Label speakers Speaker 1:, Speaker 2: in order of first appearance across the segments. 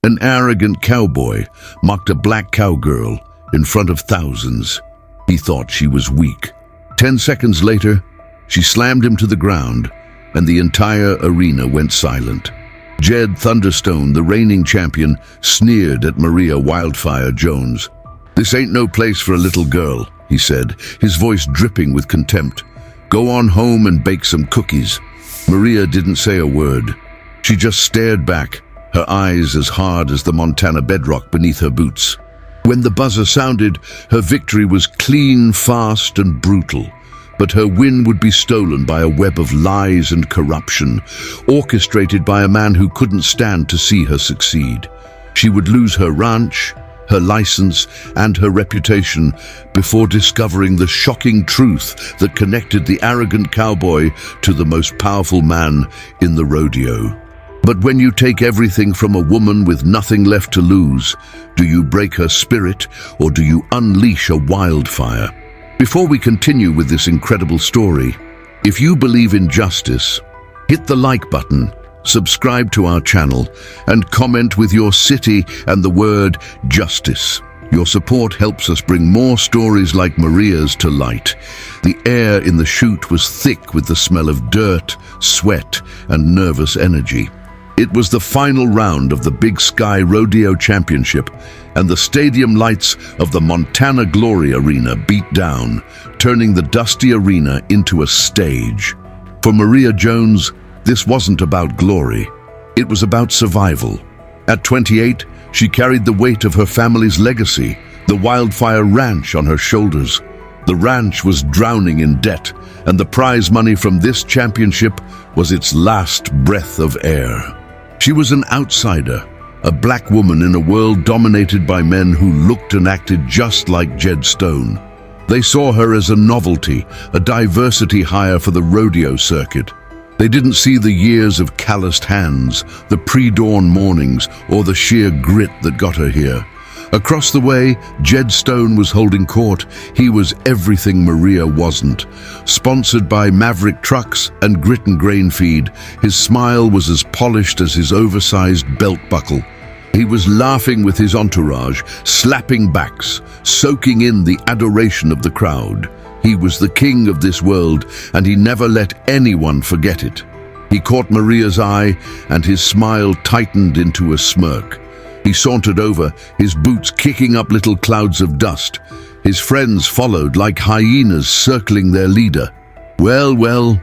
Speaker 1: An arrogant cowboy mocked a black cowgirl in front of thousands. He thought she was weak. 10 seconds later, she slammed him to the ground, and the entire arena went silent. Jed Thunderstone, the reigning champion, sneered at Maria Wildfire Jones. "This ain't no place for a little girl," he said, his voice dripping with contempt. "Go on home and bake some cookies." Maria didn't say a word. She just stared back, her eyes as hard as the Montana bedrock beneath her boots. When the buzzer sounded, her victory was clean, fast, and brutal. But her win would be stolen by a web of lies and corruption, orchestrated by a man who couldn't stand to see her succeed. She would lose her ranch, her license, and her reputation before discovering the shocking truth that connected the arrogant cowboy to the most powerful man in the rodeo. But when you take everything from a woman with nothing left to lose, do you break her spirit or do you unleash a wildfire? Before we continue with this incredible story, if you believe in justice, hit the like button, subscribe to our channel, and comment with your city and the word justice. Your support helps us bring more stories like Maria's to light. The air in the chute was thick with the smell of dirt, sweat, and nervous energy. It was the final round of the Big Sky Rodeo Championship, and the stadium lights of the Montana Glory Arena beat down, turning the dusty arena into a stage. For Maria Jones, this wasn't about glory. It was about survival. At 28, she carried the weight of her family's legacy, the Wildfire Ranch on her shoulders. The ranch was drowning in debt, and the prize money from this championship was its last breath of air. She was an outsider, a black woman in a world dominated by men who looked and acted just like Jed Stone. They saw her as a novelty, a diversity hire for the rodeo circuit. They didn't see the years of calloused hands, the pre-dawn mornings, or the sheer grit that got her here. Across the way, Jed Stone was holding court. He was everything Maria wasn't. Sponsored by Maverick Trucks and Grit and Grain Feed, his smile was as polished as his oversized belt buckle. He was laughing with his entourage, slapping backs, soaking in the adoration of the crowd. He was the king of this world, and he never let anyone forget it. He caught Maria's eye, and his smile tightened into a smirk. He sauntered over, his boots kicking up little clouds of dust. His friends followed like hyenas circling their leader. Well,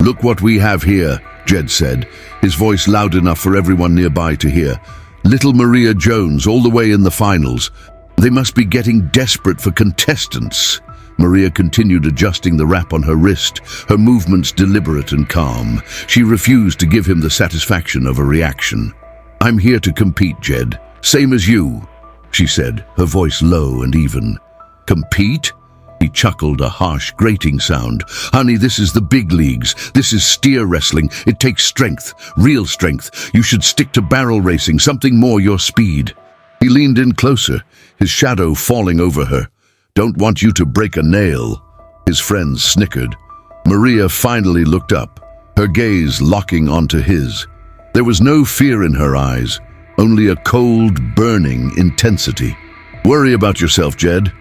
Speaker 1: look what we have here," Jed said, his voice loud enough for everyone nearby to hear. "Little Maria Jones, all the way in the finals. They must be getting desperate for contestants." Maria continued adjusting the wrap on her wrist, her movements deliberate and calm. She refused to give him the satisfaction of a reaction. "I'm here to compete, Jed. Same as you," she said, her voice low and even. "Compete?" He chuckled, a harsh, grating sound. "Honey, this is the big leagues. This is steer wrestling. It takes strength, real strength. You should stick to barrel racing, something more your speed." He leaned in closer, his shadow falling over her. "Don't want you to break a nail." His friends snickered. Maria finally looked up, her gaze locking onto his. There was no fear in her eyes, only a cold, burning intensity. "Worry about yourself, Jed.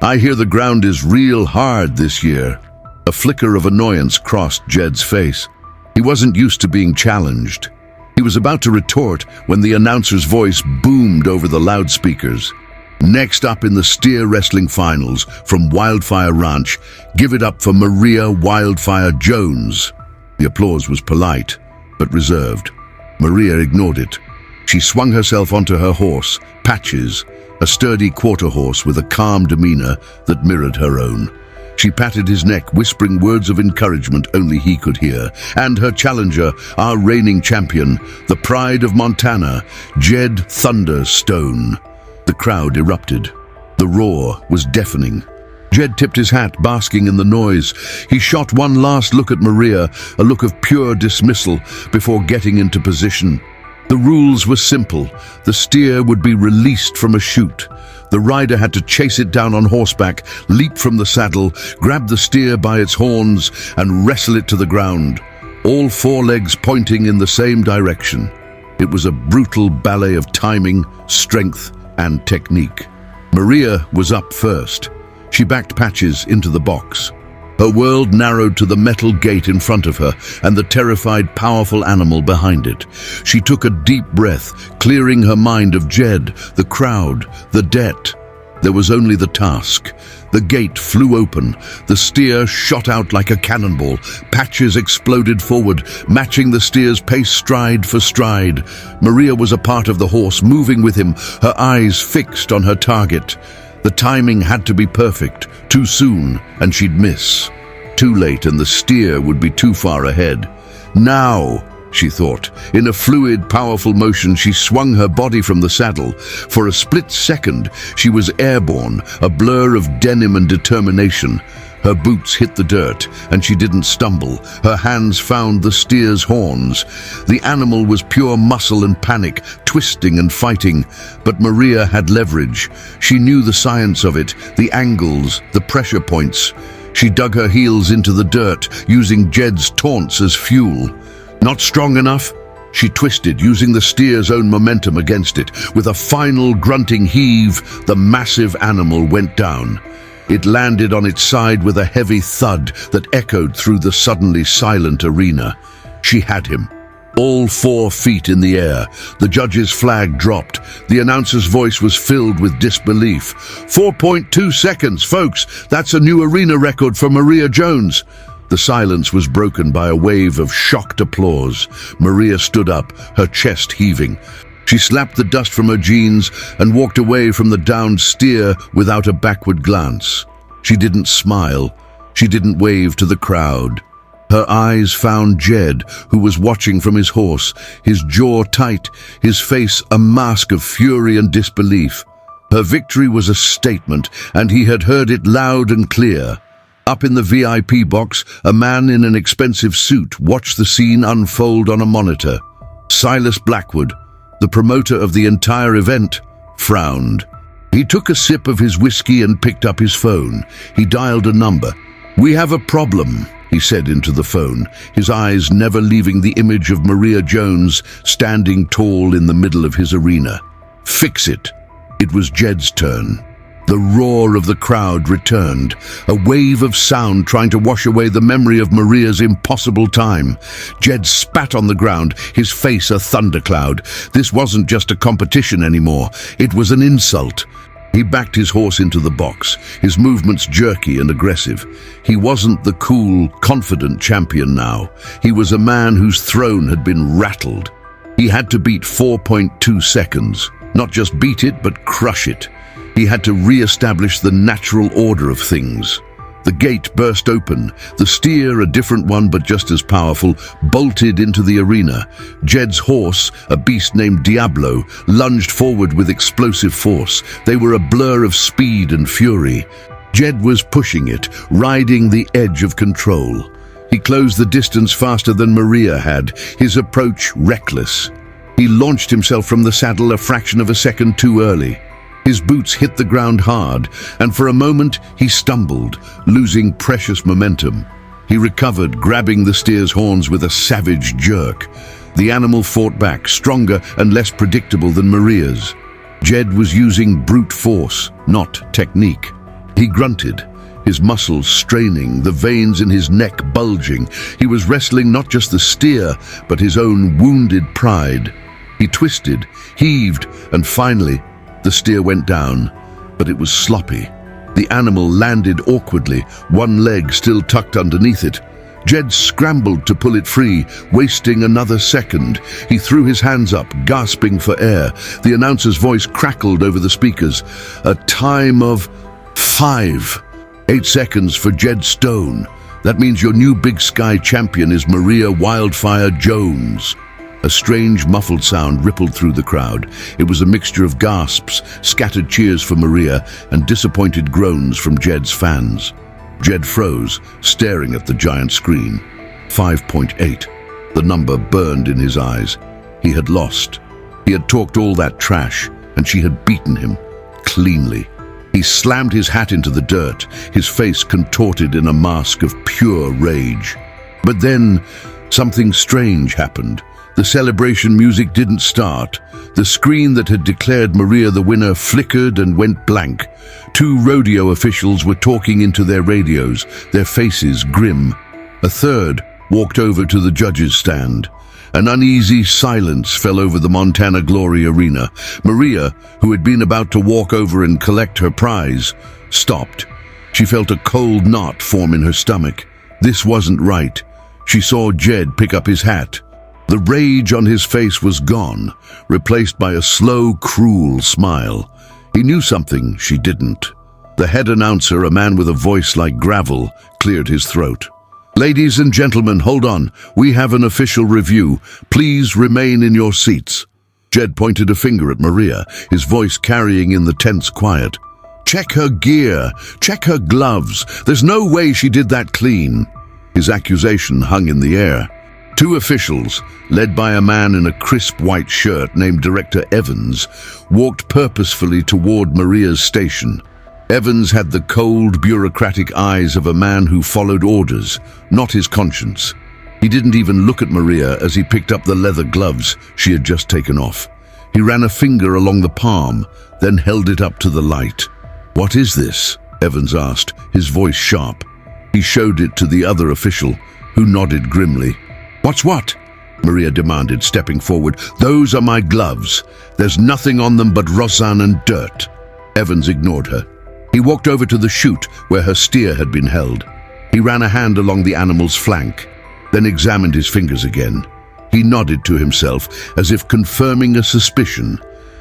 Speaker 1: I hear the ground is real hard this year." A flicker of annoyance crossed Jed's face. He wasn't used to being challenged. He was about to retort when the announcer's voice boomed over the loudspeakers. "Next up in the steer wrestling finals from Wildfire Ranch, give it up for Maria Wildfire Jones." The applause was polite, but reserved. Maria ignored it. She swung herself onto her horse, Patches, a sturdy quarter horse with a calm demeanor that mirrored her own. She patted his neck, whispering words of encouragement only he could hear. And her challenger, our reigning champion, the pride of Montana, Jed Thunderstone. The crowd erupted. The roar was deafening. Jed tipped his hat, basking in the noise. He shot one last look at Maria, a look of pure dismissal, before getting into position. The rules were simple. The steer would be released from a chute. The rider had to chase it down on horseback, leap from the saddle, grab the steer by its horns, and wrestle it to the ground, all four legs pointing in the same direction. It was a brutal ballet of timing, strength, and technique. Maria was up first. She backed Patches into the box. Her world narrowed to the metal gate in front of her and the terrified, powerful animal behind it. She took a deep breath, clearing her mind of Jed, the crowd, the debt. There was only the task. The gate flew open. The steer shot out like a cannonball. Patches exploded forward, matching the steer's pace stride for stride. Maria was a part of the horse, moving with him, her eyes fixed on her target. The timing had to be perfect. Too soon, and she'd miss. Too late, and the steer would be too far ahead. Now, she thought. In a fluid, powerful motion, she swung her body from the saddle. For a split second, she was airborne, a blur of denim and determination. Her boots hit the dirt, and she didn't stumble. Her hands found the steer's horns. The animal was pure muscle and panic, twisting and fighting. But Maria had leverage. She knew the science of it, the angles, the pressure points. She dug her heels into the dirt, using Jed's taunts as fuel. Not strong enough? She twisted, using the steer's own momentum against it. With a final grunting heave, the massive animal went down. It landed on its side with a heavy thud that echoed through the suddenly silent arena. She had him. All 4 feet in the air. The judge's flag dropped. The announcer's voice was filled with disbelief. 4.2 seconds, folks. That's a new arena record for Maria Jones. The silence was broken by a wave of shocked applause. Maria stood up, her chest heaving. She slapped the dust from her jeans and walked away from the downed steer without a backward glance. She didn't smile. She didn't wave to the crowd. Her eyes found Jed, who was watching from his horse, his jaw tight, his face a mask of fury and disbelief. Her victory was a statement, and he had heard it loud and clear. Up in the VIP box, a man in an expensive suit watched the scene unfold on a monitor. Silas Blackwood, the promoter of the entire event, frowned. He took a sip of his whiskey and picked up his phone. He dialed a number. "We have a problem," he said into the phone, his eyes never leaving the image of Maria Jones standing tall in the middle of his arena. "Fix it." It was Jed's turn. The roar of the crowd returned, a wave of sound trying to wash away the memory of Maria's impossible time. Jed spat on the ground, his face a thundercloud. This wasn't just a competition anymore, it was an insult. He backed his horse into the box, his movements jerky and aggressive. He wasn't the cool, confident champion now. He was a man whose throne had been rattled. He had to beat 4.2 seconds. Not just beat it, but crush it. He had to re-establish the natural order of things. The gate burst open. The steer, a different one but just as powerful, bolted into the arena. Jed's horse, a beast named Diablo, lunged forward with explosive force. They were a blur of speed and fury. Jed was pushing it, riding the edge of control. He closed the distance faster than Maria had, his approach reckless. He launched himself from the saddle a fraction of a second too early. His boots hit the ground hard, and for a moment he stumbled, losing precious momentum. He recovered, grabbing the steer's horns with a savage jerk. The animal fought back, stronger and less predictable than Maria's. Jed was using brute force, not technique. He grunted, his muscles straining, the veins in his neck bulging. He was wrestling not just the steer, but his own wounded pride. He twisted, heaved, and finally, the steer went down, but it was sloppy. The animal landed awkwardly, one leg still tucked underneath it. Jed scrambled to pull it free, wasting another second. He threw his hands up, gasping for air. The announcer's voice crackled over the speakers. A time of 8 seconds for Jed Stone. That means your new Big Sky champion is Maria Wildfire Jones. A strange, muffled sound rippled through the crowd. It was a mixture of gasps, scattered cheers for Maria, and disappointed groans from Jed's fans. Jed froze, staring at the giant screen. 5.8. The number burned in his eyes. He had lost. He had talked all that trash, and she had beaten him, cleanly. He slammed his hat into the dirt, his face contorted in a mask of pure rage. But then, something strange happened. The The celebration music didn't start. The screen that had declared Maria the winner flickered and went blank. Two rodeo officials were talking into their radios, their faces grim. A third walked over to the judges' stand. An uneasy silence fell over the Montana Glory Arena. Maria, who had been about to walk over and collect her prize, stopped. She felt a cold knot form in her stomach. This wasn't right. She saw Jed pick up his hat. The rage on his face was gone, replaced by a slow, cruel smile. He knew something she didn't. The head announcer, a man with a voice like gravel, cleared his throat. "Ladies and gentlemen, hold on. We have an official review. Please remain in your seats." Jed pointed a finger at Maria, his voice carrying in the tense quiet. "Check her gear. Check her gloves. There's no way she did that clean." His accusation hung in the air. Two officials, led by a man in a crisp white shirt named Director Evans, walked purposefully toward Maria's station. Evans had the cold, bureaucratic eyes of a man who followed orders, not his conscience. He didn't even look at Maria as he picked up the leather gloves she had just taken off. He ran a finger along the palm, then held it up to the light. "What is this?" Evans asked, his voice sharp. He showed it to the other official, who nodded grimly. "What's what?" Maria demanded, stepping forward. "Those are my gloves. There's nothing on them but rosin and dirt." Evans ignored her. He walked over to the chute where her steer had been held. He ran a hand along the animal's flank, then examined his fingers again. He nodded to himself, as if confirming a suspicion.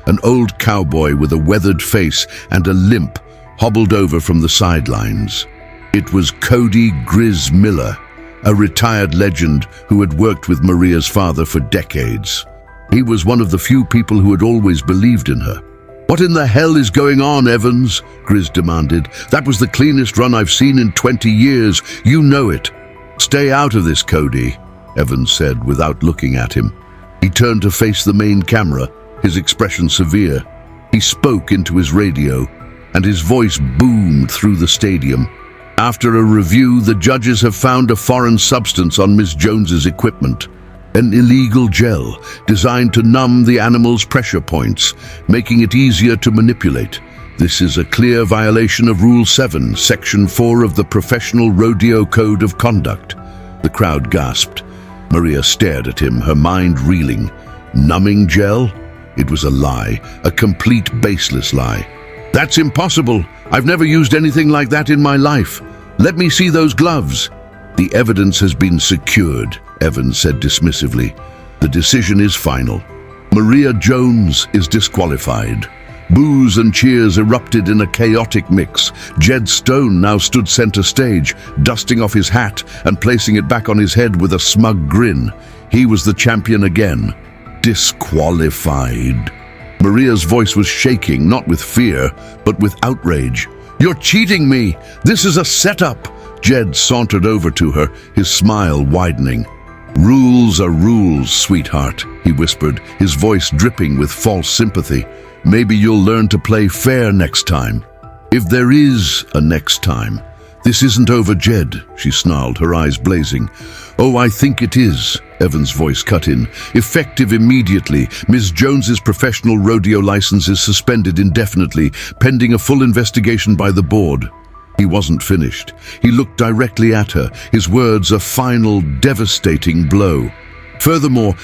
Speaker 1: An old cowboy with a weathered face and a limp hobbled over from the sidelines. It was Cody Grizz Miller, a retired legend who had worked with Maria's father for decades. He was one of the few people who had always believed in her. "What in the hell is going on, Evans?" Grizz demanded. "That was the cleanest run I've seen in 20 years. You know it." "Stay out of this, Cody," Evans said without looking at him. He turned to face the main camera, his expression severe. He spoke into his radio, and his voice boomed through the stadium. "After a review, the judges have found a foreign substance on Miss Jones's equipment. An illegal gel designed to numb the animal's pressure points, making it easier to manipulate. This is a clear violation of Rule 7, Section 4 of the Professional Rodeo Code of Conduct." The crowd gasped. Maria stared at him, her mind reeling. Numbing gel? It was a lie, a complete baseless lie. "That's impossible. I've never used anything like that in my life. Let me see those gloves." "The evidence has been secured," Evans said dismissively. "The decision is final. Maria Jones is disqualified." Boos and cheers erupted in a chaotic mix. Jed Stone now stood center stage, dusting off his hat and placing it back on his head with a smug grin. He was the champion again. Disqualified. Maria's voice was shaking, not with fear, but with outrage. "You're cheating me! This is a setup!" Jed sauntered over to her, his smile widening. "Rules are rules, sweetheart," he whispered, his voice dripping with false sympathy. "Maybe you'll learn to play fair next time. If there is a next time." "This isn't over, Jed," she snarled, her eyes blazing. "Oh, I think it is," Evans' voice cut in. "Effective immediately. Ms. Jones's professional rodeo license is suspended indefinitely, pending a full investigation by the board." He wasn't finished. He looked directly at her, his words a final, devastating blow. "Furthermore,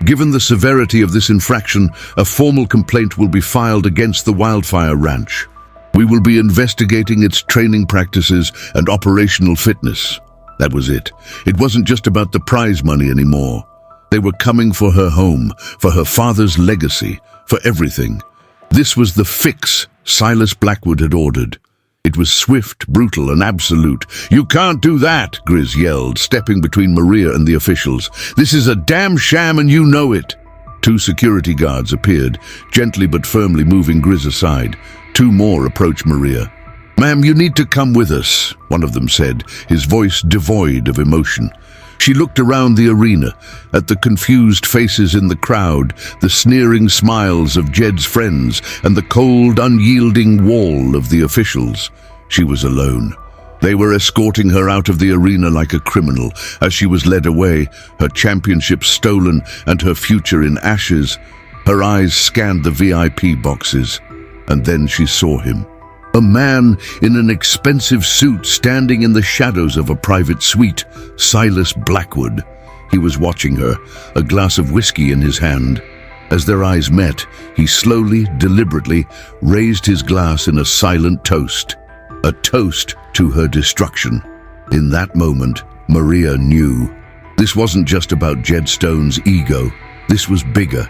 Speaker 1: given the severity of this infraction, a formal complaint will be filed against the Wildfire Ranch. We will be investigating its training practices and operational fitness." That was it. It wasn't just about the prize money anymore. They were coming for her home, for her father's legacy, for everything. This was the fix Silas Blackwood had ordered. It was swift, brutal, and absolute. "You can't do that," Grizz yelled, stepping between Maria and the officials. "This is a damn sham and you know it." Two security guards appeared, gently but firmly moving Grizz aside. Two more approached Maria. "Ma'am, you need to come with us," one of them said, his voice devoid of emotion. She looked around the arena, at the confused faces in the crowd, the sneering smiles of Jed's friends, and the cold, unyielding wall of the officials. She was alone. They were escorting her out of the arena like a criminal. As she was led away, her championship stolen and her future in ashes, her eyes scanned the VIP boxes, and then she saw him. A man in an expensive suit standing in the shadows of a private suite, Silas Blackwood. He was watching her, a glass of whiskey in his hand. As their eyes met, he slowly, deliberately raised his glass in a silent toast. A toast to her destruction. In that moment, Maria knew. This wasn't just about Jed Stone's ego. This was bigger.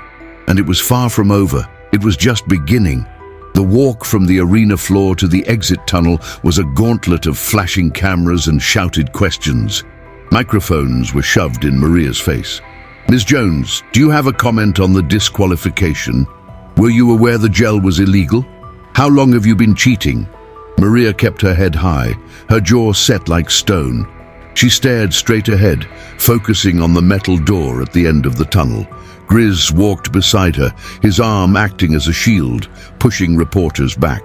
Speaker 1: And it was far from over. It was just beginning. The walk from the arena floor to the exit tunnel was a gauntlet of flashing cameras and shouted questions. Microphones were shoved in Maria's face. "Ms. Jones, do you have a comment on the disqualification? Were you aware the gel was illegal? How long have you been cheating?" Maria kept her head high, her jaw set like stone. She stared straight ahead, focusing on the metal door at the end of the tunnel. Grizz walked beside her, his arm acting as a shield, pushing reporters back.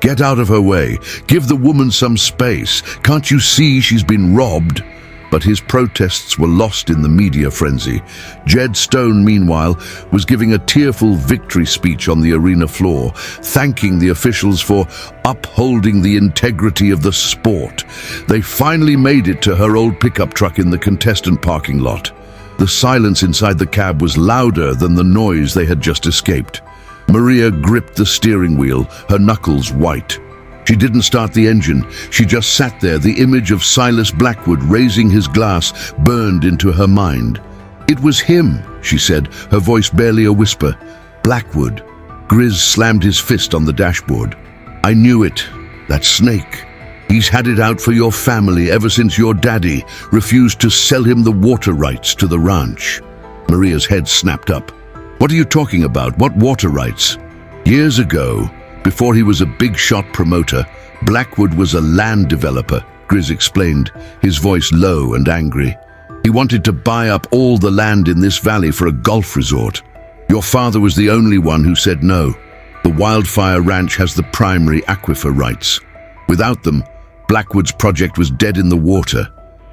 Speaker 1: "Get out of her way. Give the woman some space. Can't you see she's been robbed?" But his protests were lost in the media frenzy. Jed Stone, meanwhile, was giving a tearful victory speech on the arena floor, thanking the officials for upholding the integrity of the sport. They finally made it to her old pickup truck in the contestant parking lot. The silence inside the cab was louder than the noise they had just escaped. Maria gripped the steering wheel, her knuckles white. She didn't start the engine. She just sat there, the image of Silas Blackwood raising his glass burned into her mind. "It was him," she said, her voice barely a whisper. "Blackwood." Grizz slammed his fist on the dashboard. "I knew it. That snake. He's had it out for your family ever since your daddy refused to sell him the water rights to the ranch." Maria's head snapped up. "What are you talking about? What water rights?" "Years ago, before he was a big-shot promoter, Blackwood was a land developer," Grizz explained, his voice low and angry. "He wanted to buy up all the land in this valley for a golf resort. Your father was the only one who said no. The Wildfire Ranch has the primary aquifer rights. Without them, Blackwood's project was dead in the water.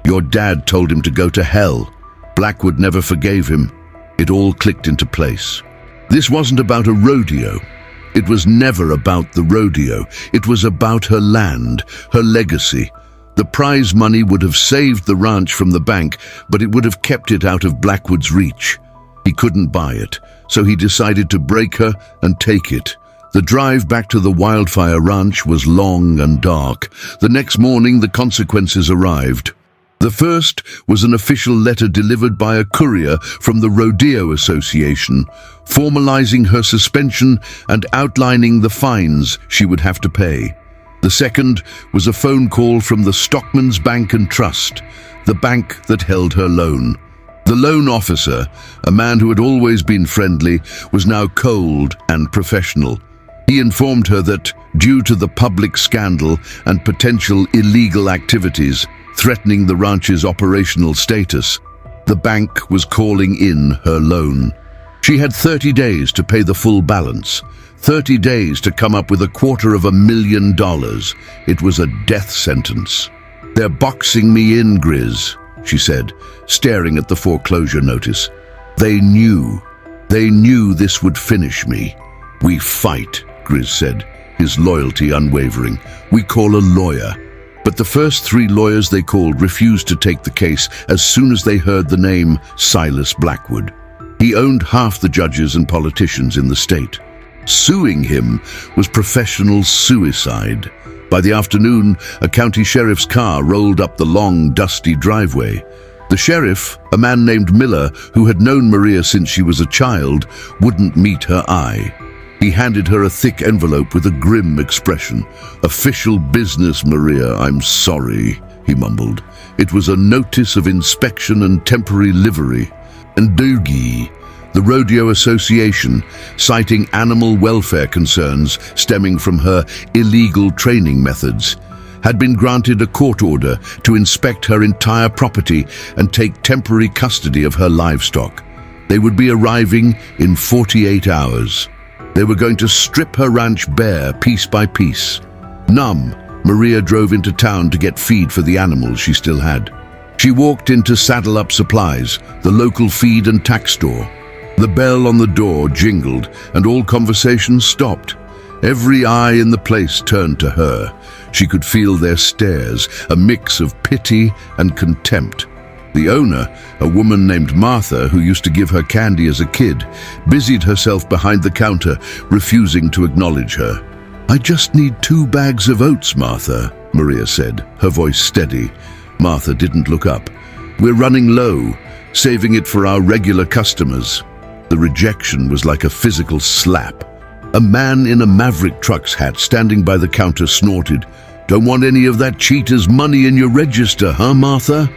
Speaker 1: Your dad told him to go to hell. Blackwood never forgave him. It all clicked into place. This wasn't about a rodeo. It was never about the rodeo. It was about her land, her legacy. The prize money would have saved the ranch from the bank, but it would have kept it out of Blackwood's reach. He couldn't buy it, so he decided to break her and take it. The drive back to the Wildfire Ranch was long and dark. The next morning, the consequences arrived. The first was an official letter delivered by a courier from the Rodeo Association, formalizing her suspension and outlining the fines she would have to pay. The second was a phone call from the Stockman's Bank and Trust, the bank that held her loan. The loan officer, a man who had always been friendly, was now cold and professional. He informed her that, due to the public scandal and potential illegal activities threatening the ranch's operational status, the bank was calling in her loan. She had 30 days to pay the full balance, 30 days to come up with $250,000. It was a death sentence. "They're boxing me in, Grizz," she said, staring at the foreclosure notice. They knew this would finish me." "We fight," Grizz said, his loyalty unwavering. "We call a lawyer." But the first 3 lawyers they called refused to take the case as soon as they heard the name Silas Blackwood. He owned half the judges and politicians in the state. Suing him was professional suicide. By the afternoon, a county sheriff's car rolled up the long, dusty driveway. The sheriff, a man named Miller, who had known Maria since she was a child, wouldn't meet her eye. He handed her a thick envelope with a grim expression. "Official business, Maria, I'm sorry," he mumbled. It was a notice of inspection and temporary livery. And Doogie, the Rodeo Association, citing animal welfare concerns stemming from her illegal training methods, had been granted a court order to inspect her entire property and take temporary custody of her livestock. They would be arriving in 48 hours. They were going to strip her ranch bare piece by piece. Numb, Maria drove into town to get feed for the animals she still had. She walked into Saddle Up Supplies, the local feed and tack store. The bell on the door jingled, and all conversations stopped. Every eye in the place turned to her. She could feel their stares, a mix of pity and contempt. The owner, a woman named Martha, who used to give her candy as a kid, busied herself behind the counter, refusing to acknowledge her. "I just need 2 bags of oats, Martha," Maria said, her voice steady. Martha didn't look up. "We're running low, saving it for our regular customers." The rejection was like a physical slap. A man in a Maverick Trucks hat standing by the counter snorted, "Don't want any of that cheater's money in your register, huh, Martha?"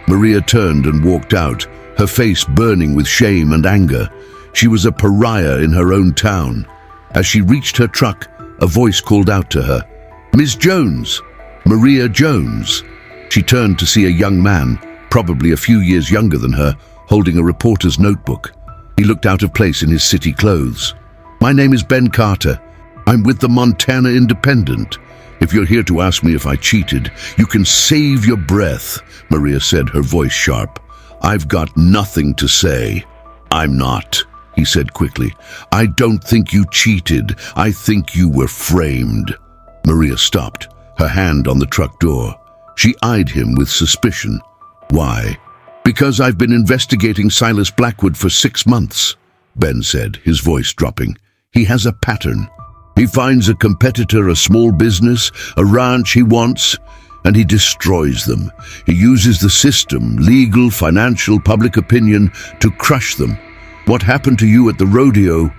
Speaker 1: Maria turned and walked out, her face burning with shame and anger. She was a pariah in her own town. As she reached her truck, a voice called out to her, "Miss Jones, Maria Jones." She turned to see a young man, probably a few years younger than her, holding a reporter's notebook. He looked out of place in his city clothes. "My name is Ben Carter. I'm with the Montana Independent. If you're here to ask me if I cheated, you can save your breath," Maria said, her voice sharp. "I've got nothing to say." "I'm not," he said quickly. "I don't think you cheated. I think you were framed." Maria stopped, her hand on the truck door. She eyed him with suspicion. "Why?" "Because I've been investigating Silas Blackwood for 6 months," Ben said, his voice dropping. "He has a pattern. He finds a competitor, a small business, a ranch he wants, and he destroys them. He uses the system, legal, financial, public opinion, to crush them. What happened to you at the rodeo?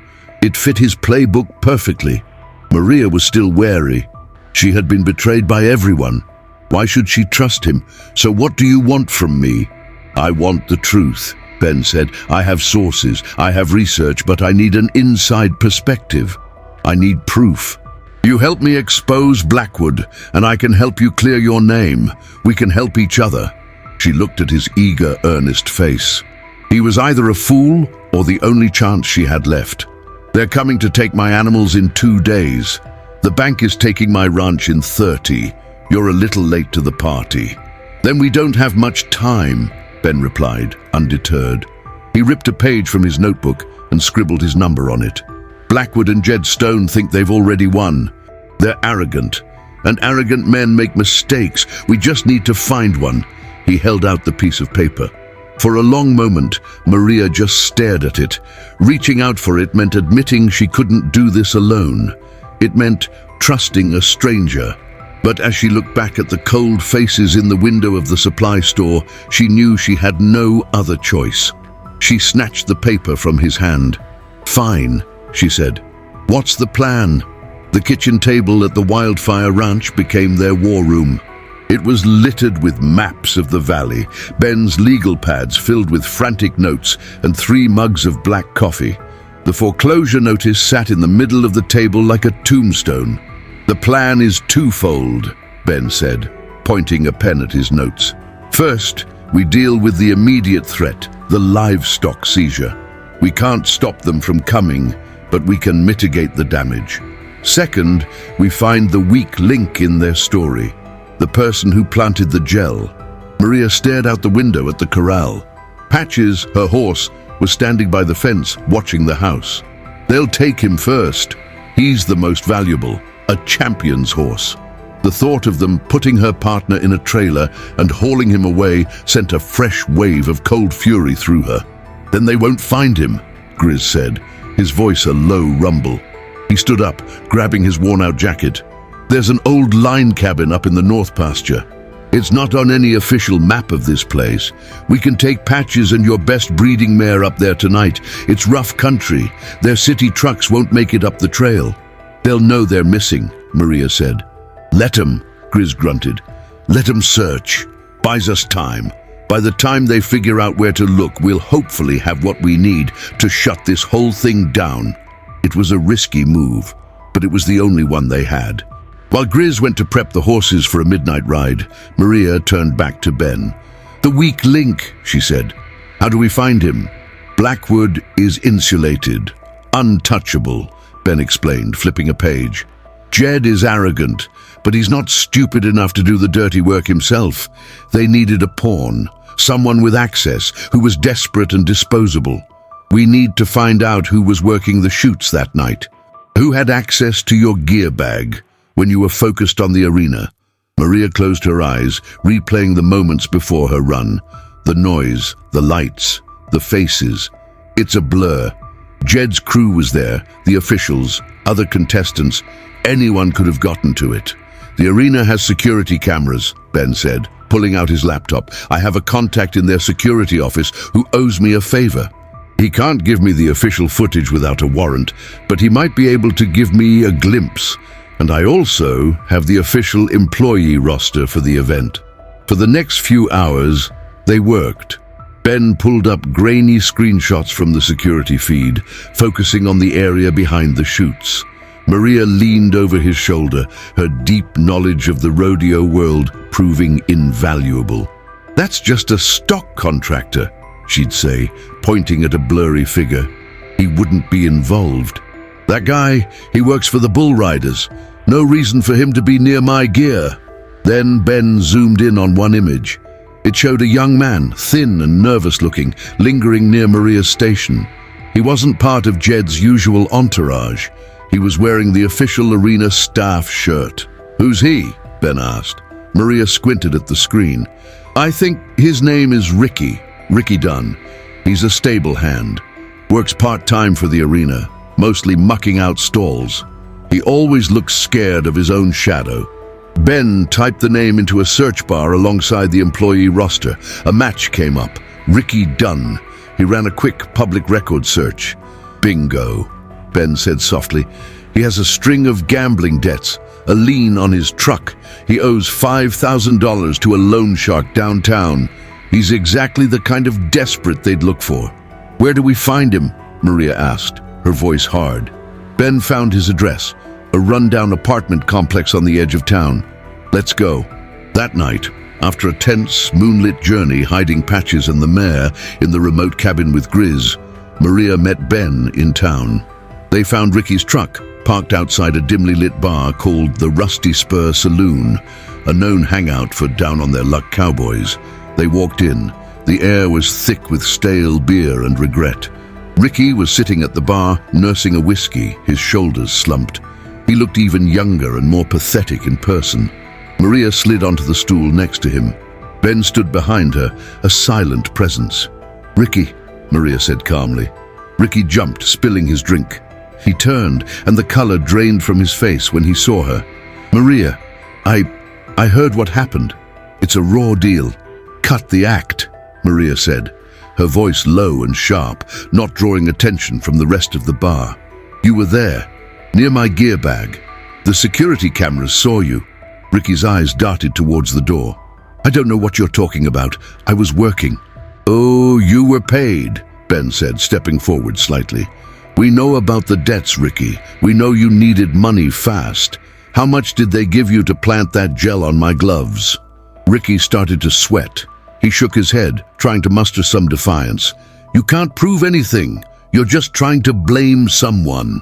Speaker 1: It fit his playbook perfectly." Maria was still wary. She had been betrayed by everyone. Why should she trust him? "So what do you want from me?" "I want the truth," Ben said. "I have sources, I have research, but I need an inside perspective. I need proof. You help me expose Blackwood, and I can help you clear your name. We can help each other." She looked at his eager, earnest face. He was either a fool or the only chance she had left. "They're coming to take my animals in 2 days. The bank is taking my ranch in 30. You're a little late to the party." "Then we don't have much time," Ben replied, undeterred. He ripped a page from his notebook and scribbled his number on it. "Blackwood and Jed Stone think they've already won. They're arrogant, and arrogant men make mistakes. We just need to find one." He held out the piece of paper. For a long moment, Maria just stared at it. Reaching out for it meant admitting she couldn't do this alone. It meant trusting a stranger. But as she looked back at the cold faces in the window of the supply store, she knew she had no other choice. She snatched the paper from his hand. "Fine," she said. "What's the plan?" The kitchen table at the Wildfire Ranch became their war room. It was littered with maps of the valley, Ben's legal pads filled with frantic notes, and 3 mugs of black coffee. The foreclosure notice sat in the middle of the table like a tombstone. "The plan is twofold," Ben said, pointing a pen at his notes. "First, we deal with the immediate threat, the livestock seizure. We can't stop them from coming, but we can mitigate the damage. Second, we find the weak link in their story, the person who planted the gel." Maria stared out the window at the corral. Patches, her horse, was standing by the fence, watching the house. "They'll take him first. He's the most valuable. A champion's horse." The thought of them putting her partner in a trailer and hauling him away sent a fresh wave of cold fury through her. "Then they won't find him," Grizz said, his voice a low rumble. He stood up, grabbing his worn-out jacket. "There's an old line cabin up in the north pasture. It's not on any official map of this place. We can take Patches and your best breeding mare up there tonight. It's rough country. Their city trucks won't make it up the trail." "They'll know they're missing," Maria said. "Let 'em," Grizz grunted. "Let 'em search. Buys us time. By the time they figure out where to look, we'll hopefully have what we need to shut this whole thing down." It was a risky move, but it was the only one they had. While Grizz went to prep the horses for a midnight ride, Maria turned back to Ben. "The weak link," she said. "How do we find him?" "Blackwood is insulated, untouchable," Ben explained, flipping a page. Jed is arrogant, but he's not stupid enough to do the dirty work himself. They needed a pawn, someone with access, who was desperate and disposable. We need to find out who was working the shoots that night. Who had access to your gear bag when you were focused on the arena? Maria closed her eyes, replaying the moments before her run. The noise, the lights, the faces. It's a blur. Jed's crew was there, the officials, other contestants. Anyone could have gotten to it. The arena has security cameras, Ben said, pulling out his laptop. I have a contact in their security office who owes me a favor. He can't give me the official footage without a warrant, but he might be able to give me a glimpse. And I also have the official employee roster for the event. For the next few hours, they worked. Ben pulled up grainy screenshots from the security feed, focusing on the area behind the chutes. Maria leaned over his shoulder, her deep knowledge of the rodeo world proving invaluable. That's just a stock contractor, she'd say, pointing at a blurry figure. He wouldn't be involved. That guy, he works for the bull riders. No reason for him to be near my gear. Then Ben zoomed in on one image. It showed a young man, thin and nervous-looking, lingering near Maria's station. He wasn't part of Jed's usual entourage. He was wearing the official arena staff shirt. Who's he? Ben asked. Maria squinted at the screen. I think his name is Ricky Dunn. He's a stable hand. Works part-time for the arena, mostly mucking out stalls. He always looks scared of his own shadow. Ben typed the name into a search bar alongside the employee roster. A match came up. Ricky Dunn. He ran a quick public record search. Bingo, Ben said softly. He has a string of gambling debts, a lien on his truck. He owes $5,000 to a loan shark downtown. He's exactly the kind of desperate they'd look for. Where do we find him? Maria asked, her voice hard. Ben found his address, a rundown apartment complex on the edge of town. Let's go. That night, after a tense, moonlit journey hiding Patches and the mare in the remote cabin with Grizz, Maria met Ben in town. They found Ricky's truck, parked outside a dimly lit bar called the Rusty Spur Saloon, a known hangout for down-on-their-luck cowboys. They walked in. The air was thick with stale beer and regret. Ricky was sitting at the bar, nursing a whiskey, his shoulders slumped. He looked even younger and more pathetic in person. Maria slid onto the stool next to him. Ben stood behind her, a silent presence. Ricky, Maria said calmly. Ricky jumped, spilling his drink. He turned, and the color drained from his face when he saw her. Maria, I heard what happened. It's a raw deal. Cut the act, Maria said, her voice low and sharp, not drawing attention from the rest of the bar. You were there, near my gear bag. The security cameras saw you. Ricky's eyes darted towards the door. I don't know what you're talking about. I was working. Oh, you were paid, Ben said, stepping forward slightly. We know about the debts, Ricky. We know you needed money fast. How much did they give you to plant that gel on my gloves? Ricky started to sweat. He shook his head, trying to muster some defiance. You can't prove anything. You're just trying to blame someone.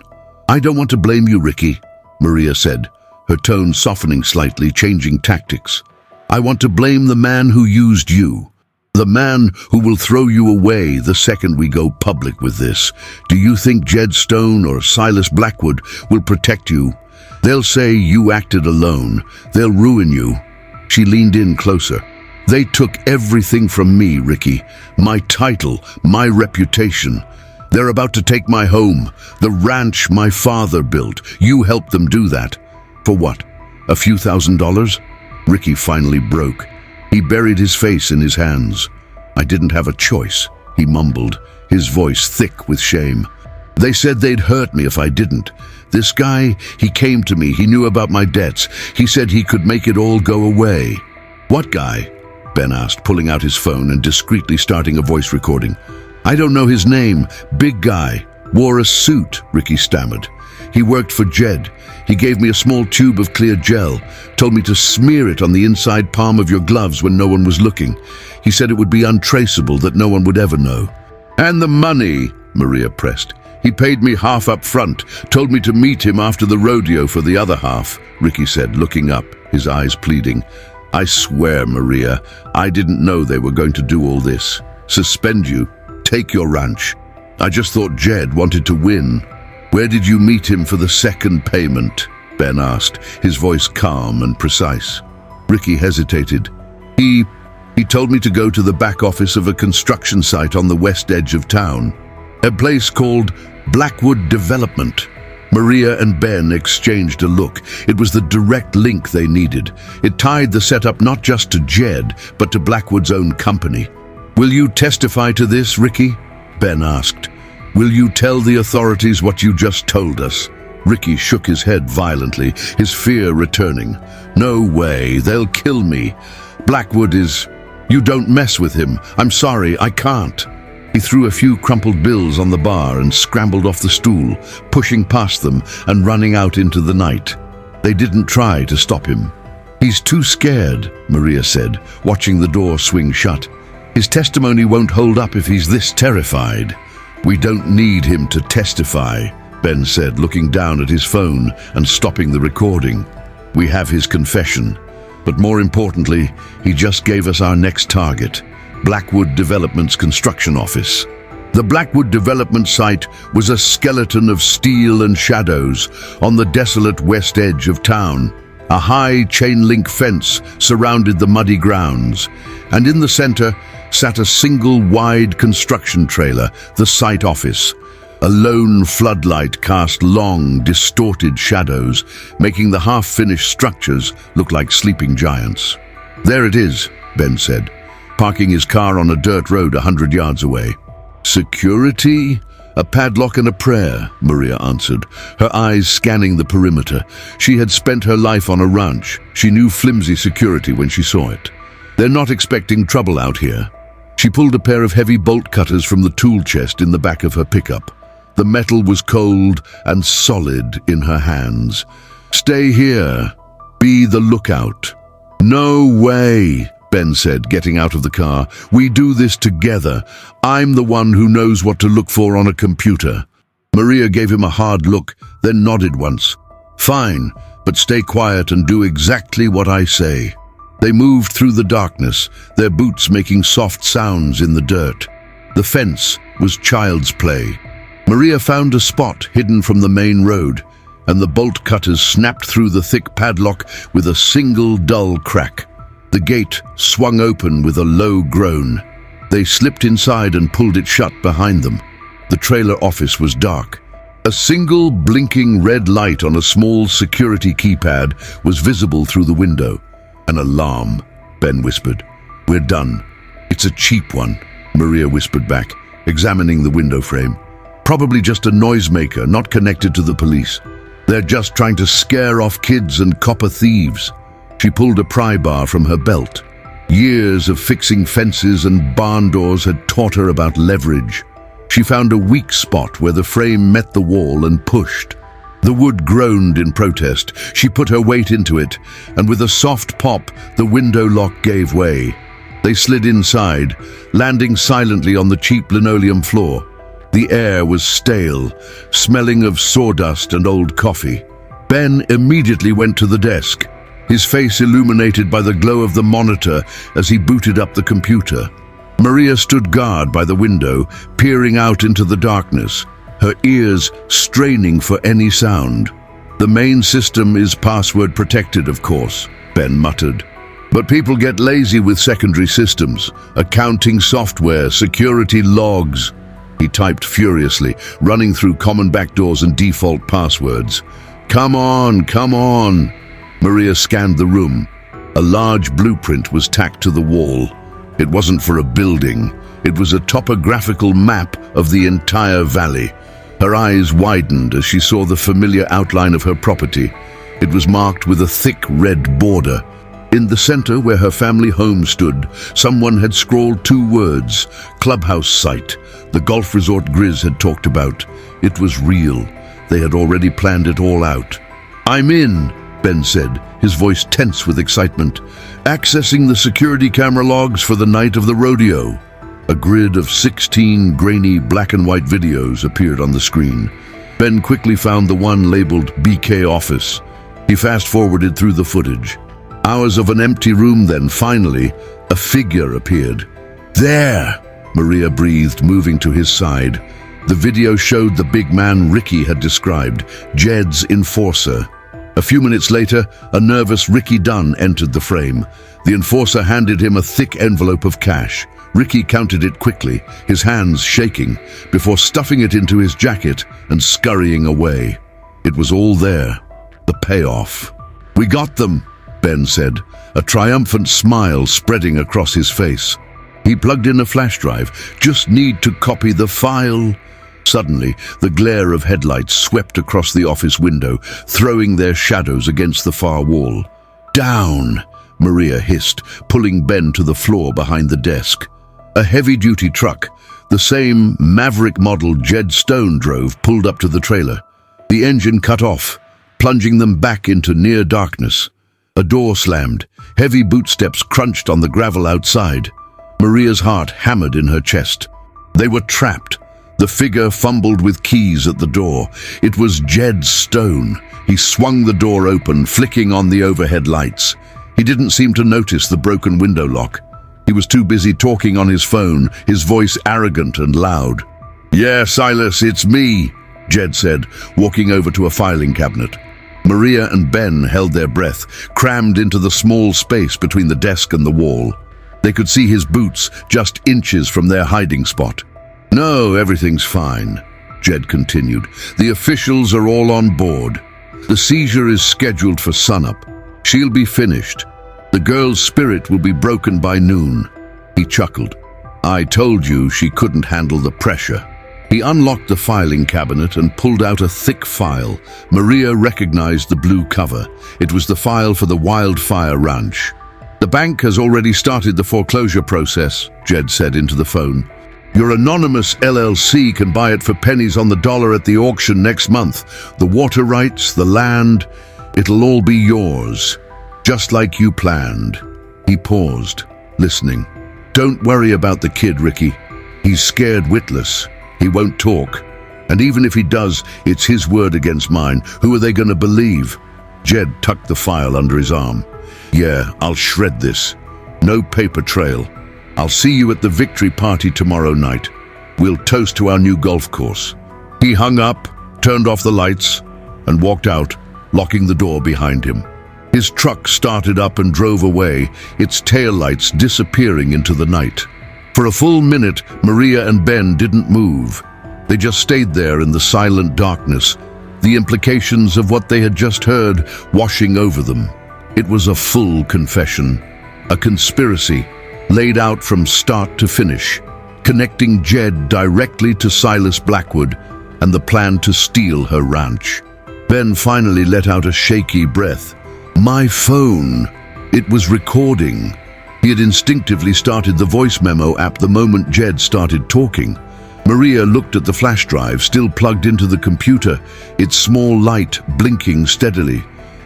Speaker 1: I don't want to blame you, Ricky, Maria said, her tone softening slightly, changing tactics. I want to blame the man who used you. The man who will throw you away the second we go public with this. Do you think Jed Stone or Silas Blackwood will protect you? They'll say you acted alone. They'll ruin you. She leaned in closer. They took everything from me, Ricky. My title, my reputation. They're about to take my home, the ranch my father built. You helped them do that. For what? A few $1,000s? Ricky finally broke. He buried his face in his hands. I didn't have a choice, he mumbled, his voice thick with shame. They said they'd hurt me if I didn't. This guy, he came to me, he knew about my debts. He said he could make it all go away. What guy? Ben asked, pulling out his phone and discreetly starting a voice recording. I don't know his name. Big guy. Wore a suit, Ricky stammered. He worked for Jed. He gave me a small tube of clear gel, told me to smear it on the inside palm of your gloves when no one was looking. He said it would be untraceable, that no one would ever know. And the money, Maria pressed. He paid me half up front, told me to meet him after the rodeo for the other half, Ricky said, looking up, his eyes pleading. I swear, Maria, I didn't know they were going to do all this. Suspend you, take your ranch. I just thought Jed wanted to win. Where did you meet him for the second payment? Ben asked, his voice calm and precise. Ricky hesitated. He told me to go to the back office of a construction site on the west edge of town, a place called Blackwood Development. Maria and Ben exchanged a look. It was the direct link they needed. It tied the setup not just to Jed, but to Blackwood's own company. Will you testify to this, Ricky? Ben asked. Will you tell the authorities what you just told us? Ricky shook his head violently, his fear returning. No way, they'll kill me. Blackwood is... You don't mess with him. I'm sorry, I can't. He threw a few crumpled bills on the bar and scrambled off the stool, pushing past them and running out into the night. They didn't try to stop him. He's too scared, Maria said, watching the door swing shut. His testimony won't hold up if he's this terrified. We don't need him to testify, Ben said, looking down at his phone and stopping the recording. We have his confession. But more importantly, he just gave us our next target, Blackwood Development's construction office. The Blackwood Development site was a skeleton of steel and shadows on the desolate west edge of town. A high chain-link fence surrounded the muddy grounds, and in the center sat a single wide construction trailer, the site office. A lone floodlight cast long, distorted shadows, making the half-finished structures look like sleeping giants. There it is, Ben said, parking his car on a dirt road 100 yards away. Security? A padlock and a prayer, Maria answered, her eyes scanning the perimeter. She had spent her life on a ranch. She knew flimsy security when she saw it. They're not expecting trouble out here. She pulled a pair of heavy bolt cutters from the tool chest in the back of her pickup. The metal was cold and solid in her hands. Stay here. Be the lookout. No way, Ben said, getting out of the car. We do this together. I'm the one who knows what to look for on a computer. Maria gave him a hard look, then nodded once. Fine, but stay quiet and do exactly what I say. They moved through the darkness, their boots making soft sounds in the dirt. The fence was child's play. Maria found a spot hidden from the main road, and the bolt cutters snapped through the thick padlock with a single dull crack. The gate swung open with a low groan. They slipped inside and pulled it shut behind them. The trailer office was dark. A single blinking red light on a small security keypad was visible through the window. An alarm, Ben whispered. We're done. It's a cheap one, Maria whispered back, examining the window frame. Probably just a noisemaker, not connected to the police. They're just trying to scare off kids and copper thieves. She pulled a pry bar from her belt. Years of fixing fences and barn doors had taught her about leverage. She found a weak spot where the frame met the wall and pushed. The wood groaned in protest. She put her weight into it, and with a soft pop, the window lock gave way. They slid inside, landing silently on the cheap linoleum floor. The air was stale, smelling of sawdust and old coffee. Ben immediately went to the desk, his face illuminated by the glow of the monitor as he booted up the computer. Maria stood guard by the window, peering out into the darkness, her ears straining for any sound. The main system is password protected, of course, Ben muttered. But people get lazy with secondary systems, accounting software, security logs. He typed furiously, running through common backdoors and default passwords. Come on, come on. Maria scanned the room. A large blueprint was tacked to the wall. It wasn't for a building. It was a topographical map of the entire valley. Her eyes widened as she saw the familiar outline of her property. It was marked with a thick red border. In the center where her family home stood, someone had scrawled 2 words, Clubhouse Site, the golf resort Grizz had talked about. It was real. They had already planned it all out. I'm in, Ben said, his voice tense with excitement. Accessing the security camera logs for the night of the rodeo. A grid of 16 grainy black and white videos appeared on the screen. Ben quickly found the one labeled BK Office. He fast-forwarded through the footage. Hours of an empty room, then finally, a figure appeared. "There!" Maria breathed, moving to his side. The video showed the big man Ricky had described, Jed's enforcer. A few minutes later, a nervous Ricky Dunn entered the frame. The enforcer handed him a thick envelope of cash. Ricky counted it quickly, his hands shaking, before stuffing it into his jacket and scurrying away. It was all there, the payoff. "We got them," Ben said, a triumphant smile spreading across his face. He plugged in a flash drive. "Just need to copy the file." Suddenly, the glare of headlights swept across the office window, throwing their shadows against the far wall. "Down!" Maria hissed, pulling Ben to the floor behind the desk. A heavy-duty truck, the same Maverick model Jed Stone drove, pulled up to the trailer. The engine cut off, plunging them back into near darkness. A door slammed. Heavy bootsteps crunched on the gravel outside. Maria's heart hammered in her chest. They were trapped. The figure fumbled with keys at the door. It was Jed Stone. He swung the door open, flicking on the overhead lights. He didn't seem to notice the broken window lock. He was too busy talking on his phone, his voice arrogant and loud. "Yeah, Silas, it's me," Jed said, walking over to a filing cabinet. Maria and Ben held their breath, crammed into the small space between the desk and the wall. They could see his boots just inches from their hiding spot. "No, everything's fine," Jed continued. "The officials are all on board. The seizure is scheduled for sunup. She'll be finished. The girl's spirit will be broken by noon." He chuckled. "I told you she couldn't handle the pressure." He unlocked the filing cabinet and pulled out a thick file. Maria recognized the blue cover. It was the file for the Wildfire Ranch. "The bank has already started the foreclosure process," Jed said into the phone. "Your anonymous LLC can buy it for pennies on the dollar at the auction next month. The water rights, the land, it'll all be yours, just like you planned." He paused, listening. "Don't worry about the kid, Ricky. He's scared witless. He won't talk. And even if he does, it's his word against mine. Who are they going to believe?" Jed tucked the file under his arm. "Yeah, I'll shred this. No paper trail. I'll see you at the victory party tomorrow night. We'll toast to our new golf course." He hung up, turned off the lights, and walked out, locking the door behind him. His truck started up and drove away, its taillights disappearing into the night. For a full minute, Maria and Ben didn't move. They just stayed there in the silent darkness, the implications of what they had just heard washing over them. It was a full confession, a conspiracy laid out from start to finish, connecting Jed directly to Silas Blackwood and the plan to steal her ranch. Ben finally let out a shaky breath. "My phone!" It was recording. He had instinctively started the voice memo app the moment Jed started talking. Maria looked at the flash drive, still plugged into the computer, its small light blinking steadily.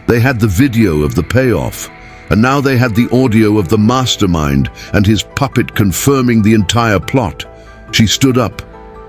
Speaker 1: They had the video of the payoff, and now they had the audio of the mastermind and his puppet confirming the entire plot. She stood up,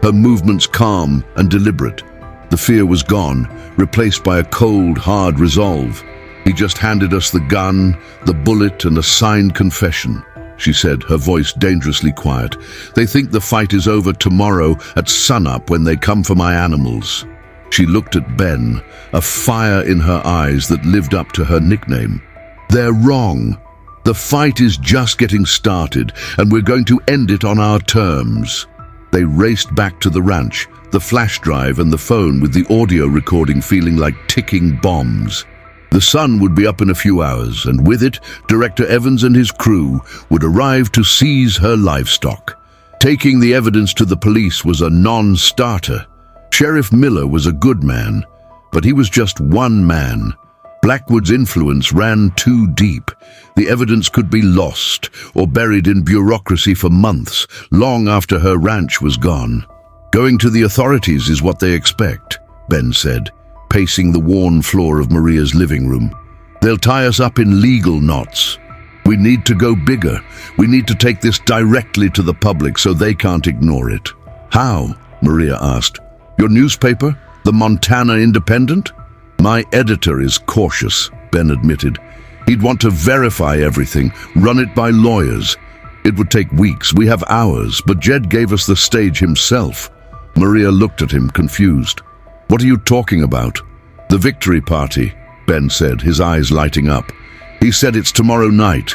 Speaker 1: her movements calm and deliberate. The fear was gone, replaced by a cold, hard resolve. "He just handed us the gun, the bullet, and a signed confession," she said, her voice dangerously quiet. "They think the fight is over tomorrow at sunup when they come for my animals." She looked at Ben, a fire in her eyes that lived up to her nickname. "They're wrong. The fight is just getting started, and we're going to end it on our terms." They raced back to the ranch, the flash drive and the phone with the audio recording feeling like ticking bombs. The sun would be up in a few hours, and with it, Director Evans and his crew would arrive to seize her livestock. Taking the evidence to the police was a non-starter. Sheriff Miller was a good man, but he was just one man. Blackwood's influence ran too deep. The evidence could be lost or buried in bureaucracy for months, long after her ranch was gone. "Going to the authorities is what they expect," Ben said, pacing the worn floor of Maria's living room. "They'll tie us up in legal knots." We need to go bigger. We need to take this directly to the public so they can't ignore it. How? Maria asked. Your newspaper? The Montana Independent? My editor is cautious, Ben admitted. He'd want to verify everything, run it by lawyers. It would take weeks, we have hours, but Jed gave us the stage himself. Maria looked at him, confused. What are you talking about? The victory party, Ben said, his eyes lighting up. He said it's tomorrow night.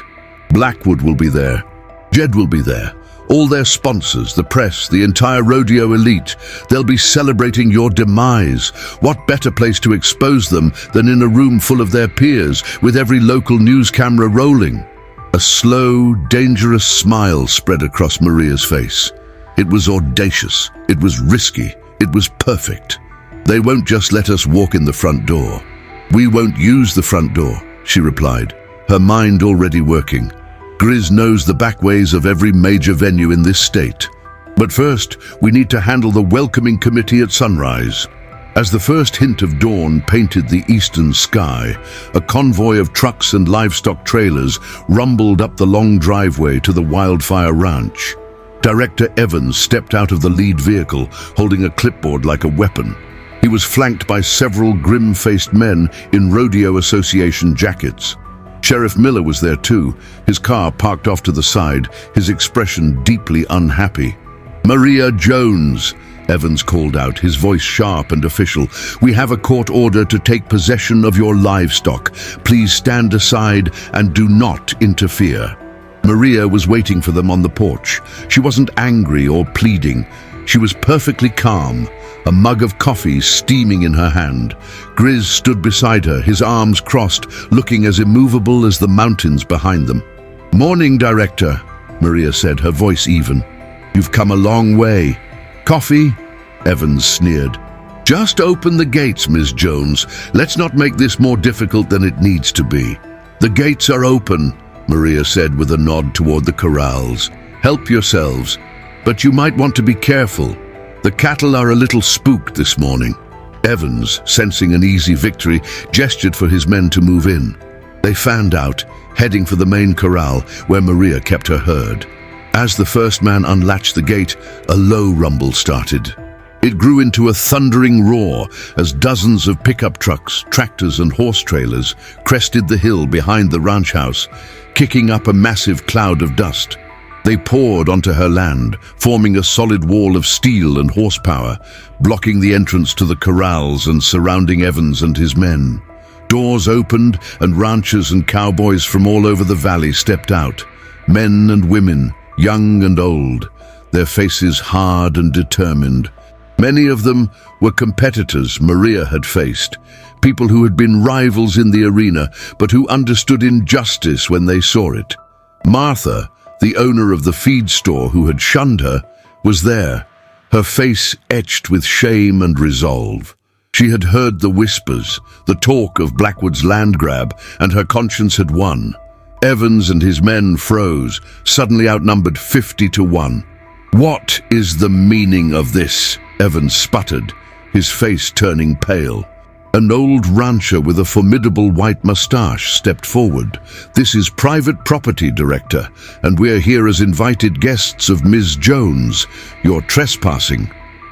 Speaker 1: Blackwood will be there. Jed will be there. All their sponsors, the press, the entire rodeo elite. They'll be celebrating your demise. What better place to expose them than in a room full of their peers, with every local news camera rolling? A slow, dangerous smile spread across Maria's face. It was audacious. It was risky. It was perfect. They won't just let us walk in the front door. We won't use the front door, she replied, her mind already working. Grizz knows the back ways of every major venue in this state. But first, we need to handle the welcoming committee at sunrise. As the first hint of dawn painted the eastern sky, a convoy of trucks and livestock trailers rumbled up the long driveway to the Wildfire Ranch. Director Evans stepped out of the lead vehicle, holding a clipboard like a weapon. He was flanked by several grim-faced men in Rodeo Association jackets. Sheriff Miller was there too, his car parked off to the side, his expression deeply unhappy. Maria Jones, Evans called out, his voice sharp and official. We have a court order to take possession of your livestock. Please stand aside and do not interfere. Maria was waiting for them on the porch. She wasn't angry or pleading. She was perfectly calm, a mug of coffee steaming in her hand. Grizz stood beside her, his arms crossed, looking as immovable as the mountains behind them. Morning, Director, Maria said, her voice even. You've come a long way. Coffee? Evans sneered. Just open the gates, Ms. Jones. Let's not make this more difficult than it needs to be. The gates are open, Maria said with a nod toward the corrals. Help yourselves, but you might want to be careful. The cattle are a little spooked this morning. Evans, sensing an easy victory, gestured for his men to move in. They fanned out, heading for the main corral where Maria kept her herd. As the first man unlatched the gate, a low rumble started. It grew into a thundering roar as dozens of pickup trucks, tractors and horse trailers crested the hill behind the ranch house, kicking up a massive cloud of dust. They poured onto her land, forming a solid wall of steel and horsepower, blocking the entrance to the corrals and surrounding Evans and his men. Doors opened and ranchers and cowboys from all over the valley stepped out, men and women, young and old, their faces hard and determined. Many of them were competitors Maria had faced, people who had been rivals in the arena, but who understood injustice when they saw it. Martha, the owner of the feed store who had shunned her, was there, her face etched with shame and resolve. She had heard the whispers, the talk of Blackwood's land grab, and her conscience had won. Evans and his men froze, suddenly outnumbered 50-1. What is the meaning of this? Evans sputtered, his face turning pale. An old rancher with a formidable white mustache stepped forward. This is private property, Director, and we're here as invited guests of Ms. Jones. You're trespassing.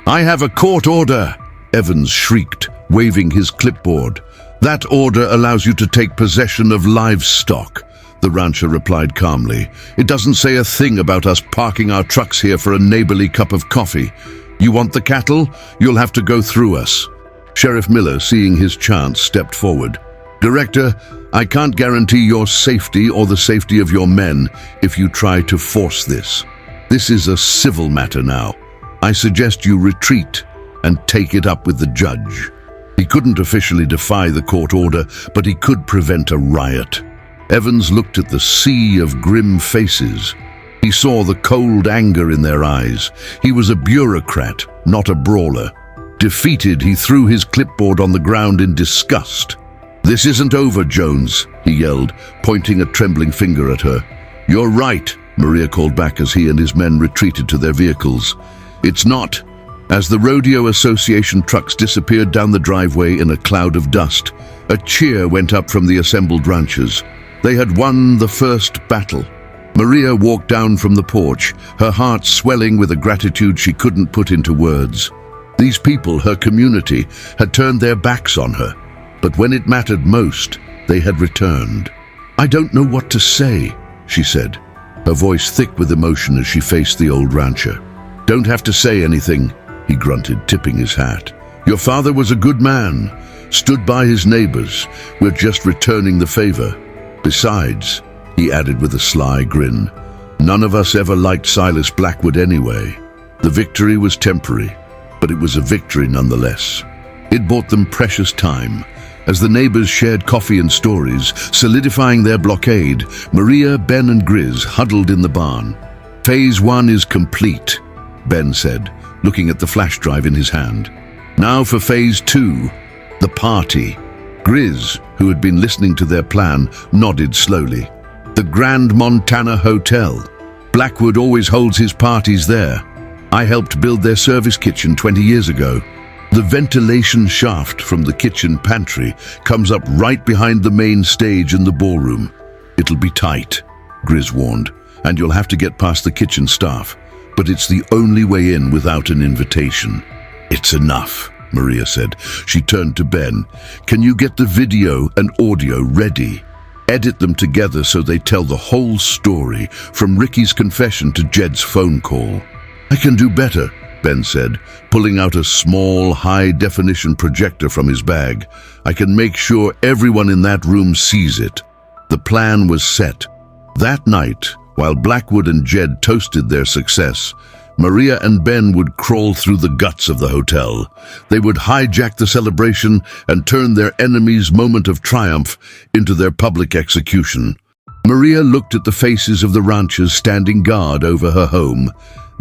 Speaker 1: I have a court order, Evans shrieked, waving his clipboard. That order allows you to take possession of livestock, the rancher replied calmly. It doesn't say a thing about us parking our trucks here for a neighborly cup of coffee. You want the cattle? You'll have to go through us. Sheriff Miller, seeing his chance, stepped forward. Director, I can't guarantee your safety or the safety of your men if you try to force this. This is a civil matter now. I suggest you retreat and take it up with the judge. He couldn't officially defy the court order, but he could prevent a riot. Evans looked at the sea of grim faces. He saw the cold anger in their eyes. He was a bureaucrat, not a brawler. Defeated, he threw his clipboard on the ground in disgust. This isn't over, Jones, he yelled, pointing a trembling finger at her. You're right, Maria called back as he and his men retreated to their vehicles. It's not. As the Rodeo Association trucks disappeared down the driveway in a cloud of dust, a cheer went up from the assembled ranchers. They had won the first battle. Maria walked down from the porch, her heart swelling with a gratitude she couldn't put into words. These people, her community, had turned their backs on her, but when it mattered most, they had returned. "I don't know what to say," she said, her voice thick with emotion as she faced the old rancher. "Don't have to say anything," he grunted, tipping his hat. "Your father was a good man, stood by his neighbors. We're just returning the favor. Besides," he added with a sly grin, "none of us ever liked Silas Blackwood anyway. The victory was temporary, but it was a victory nonetheless." It bought them precious time. As the neighbors shared coffee and stories, solidifying their blockade, Maria, Ben and Grizz huddled in the barn. "Phase 1 is complete," Ben said, looking at the flash drive in his hand. "Now for Phase 2, the party." Grizz, who had been listening to their plan, nodded slowly. "The Grand Montana Hotel. Blackwood always holds his parties there. I helped build their service kitchen 20 years ago. The ventilation shaft from the kitchen pantry comes up right behind the main stage in the ballroom. It'll be tight," Grizz warned, "and you'll have to get past the kitchen staff. But it's the only way in without an invitation." "It's enough," Maria said. She turned to Ben. "Can you get the video and audio ready? Edit them together so they tell the whole story, from Ricky's confession to Jed's phone call." "I can do better," Ben said, pulling out a small, high-definition projector from his bag. "I can make sure everyone in that room sees it." The plan was set. That night, while Blackwood and Jed toasted their success, Maria and Ben would crawl through the guts of the hotel. They would hijack the celebration and turn their enemy's moment of triumph into their public execution. Maria looked at the faces of the ranchers standing guard over her home,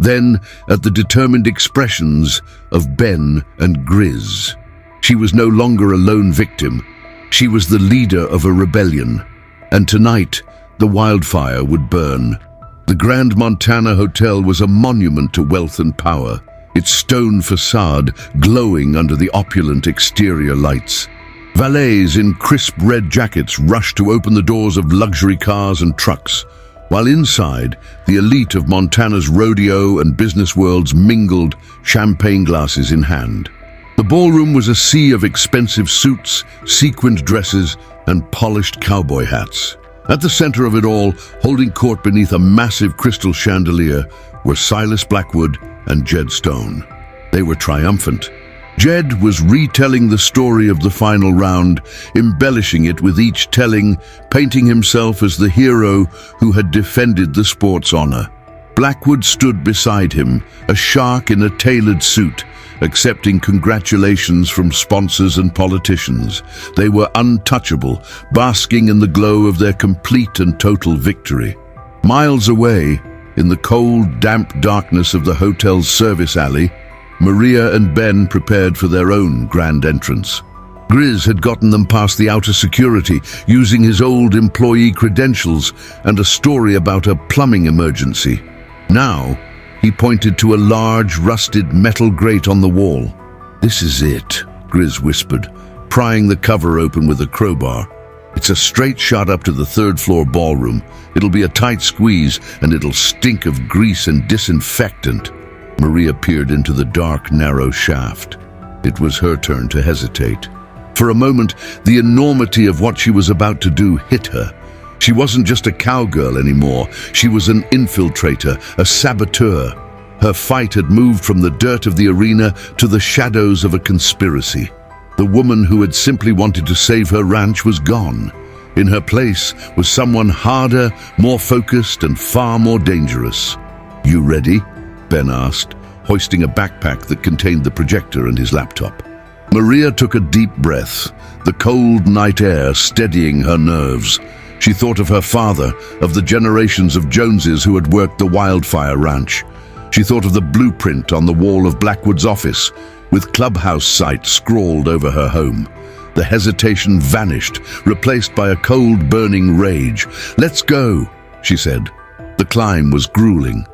Speaker 1: then at the determined expressions of Ben and Grizz. She was no longer a lone victim. She was the leader of a rebellion, and tonight the wildfire would burn. The Grand Montana Hotel was a monument to wealth and power, its stone facade glowing under the opulent exterior lights. Valets in crisp red jackets rushed to open the doors of luxury cars and trucks, while inside, the elite of Montana's rodeo and business worlds mingled, champagne glasses in hand. The ballroom was a sea of expensive suits, sequined dresses, and polished cowboy hats. At the center of it all, holding court beneath a massive crystal chandelier, were Silas Blackwood and Jed Stone. They were triumphant. Jed was retelling the story of the final round, embellishing it with each telling, painting himself as the hero who had defended the sport's honor. Blackwood stood beside him, a shark in a tailored suit, accepting congratulations from sponsors and politicians. They were untouchable, basking in the glow of their complete and total victory. Miles away, in the cold, damp darkness of the hotel's service alley, Maria and Ben prepared for their own grand entrance. Grizz had gotten them past the outer security, using his old employee credentials and a story about a plumbing emergency. Now, he pointed to a large, rusted metal grate on the wall. "This is it," Grizz whispered, prying the cover open with a crowbar. "It's a straight shot up to the third-floor ballroom. It'll be a tight squeeze, and it'll stink of grease and disinfectant." Maria peered into the dark, narrow shaft. It was her turn to hesitate. For a moment, the enormity of what she was about to do hit her. She wasn't just a cowgirl anymore. She was an infiltrator, a saboteur. Her fight had moved from the dirt of the arena to the shadows of a conspiracy. The woman who had simply wanted to save her ranch was gone. In her place was someone harder, more focused, and far more dangerous. "You ready?" Ben asked, hoisting a backpack that contained the projector and his laptop. Maria took a deep breath, the cold night air steadying her nerves. She thought of her father, of the generations of Joneses who had worked the wildfire ranch. She thought of the blueprint on the wall of Blackwood's office, with clubhouse site scrawled over her home. The hesitation vanished, replaced by a cold, burning rage. "Let's go," she said. The climb was grueling.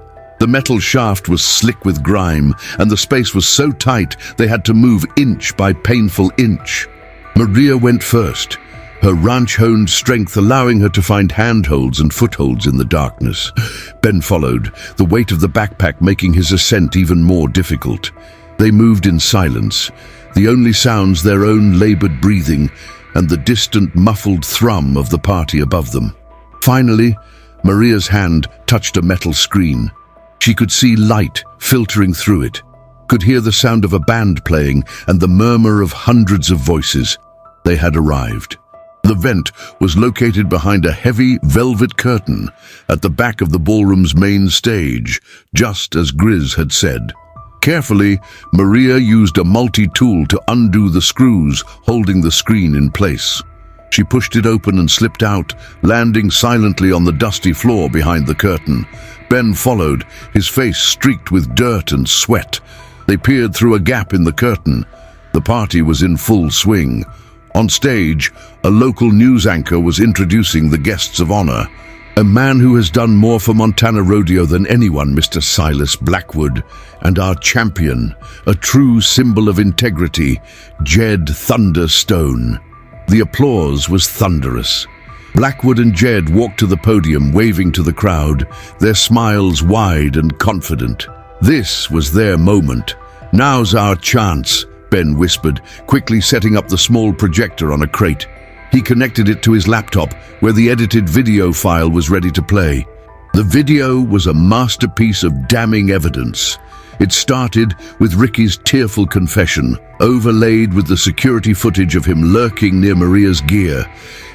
Speaker 1: The metal shaft was slick with grime, and the space was so tight they had to move inch by painful inch. Maria went first, her ranch-honed strength allowing her to find handholds and footholds in the darkness. Ben followed, the weight of the backpack making his ascent even more difficult. They moved in silence, the only sounds their own labored breathing and the distant muffled thrum of the party above them. Finally, Maria's hand touched a metal screen. She could see light filtering through it, could hear the sound of a band playing and the murmur of hundreds of voices. They had arrived. The vent was located behind a heavy velvet curtain at the back of the ballroom's main stage, just as Grizz had said. Carefully, Maria used a multi-tool to undo the screws holding the screen in place. She pushed it open and slipped out, landing silently on the dusty floor behind the curtain. Ben followed, his face streaked with dirt and sweat. They peered through a gap in the curtain. The party was in full swing. On stage, a local news anchor was introducing the guests of honor. A man who has done more for Montana Rodeo than anyone, Mr. Silas Blackwood, and our champion, a true symbol of integrity, Jed Thunderstone. The applause was thunderous. Blackwood and Jed walked to the podium, waving to the crowd, their smiles wide and confident. This was their moment. "Now's our chance," Ben whispered, quickly setting up the small projector on a crate. He connected it to his laptop, where the edited video file was ready to play. The video was a masterpiece of damning evidence. It started with Ricky's tearful confession, overlaid with the security footage of him lurking near Maria's gear.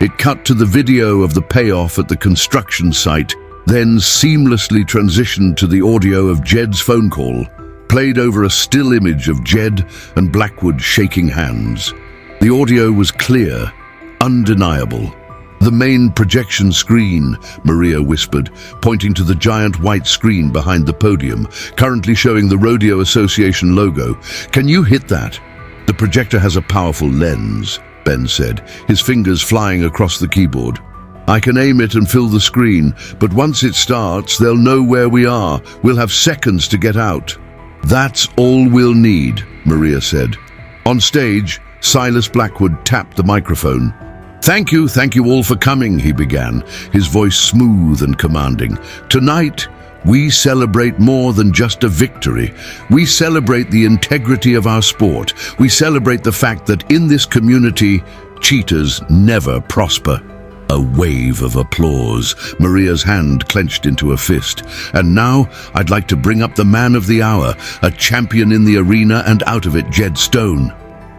Speaker 1: It cut to the video of the payoff at the construction site, then seamlessly transitioned to the audio of Jed's phone call, played over a still image of Jed and Blackwood shaking hands. The audio was clear, undeniable. "The main projection screen," Maria whispered, pointing to the giant white screen behind the podium, currently showing the Rodeo Association logo. "Can you hit that?" "The projector has a powerful lens," Ben said, his fingers flying across the keyboard. "I can aim it and fill the screen, but once it starts, they'll know where we are. We'll have seconds to get out." "That's all we'll need," Maria said. On stage, Silas Blackwood tapped the microphone. Thank you all for coming," he began, his voice smooth and commanding. "Tonight, we celebrate more than just a victory. We celebrate the integrity of our sport. We celebrate the fact that in this community, cheaters never prosper." A wave of applause. Maria's hand clenched into a fist. "And now, I'd like to bring up the man of the hour, a champion in the arena and out of it, Jed Stone."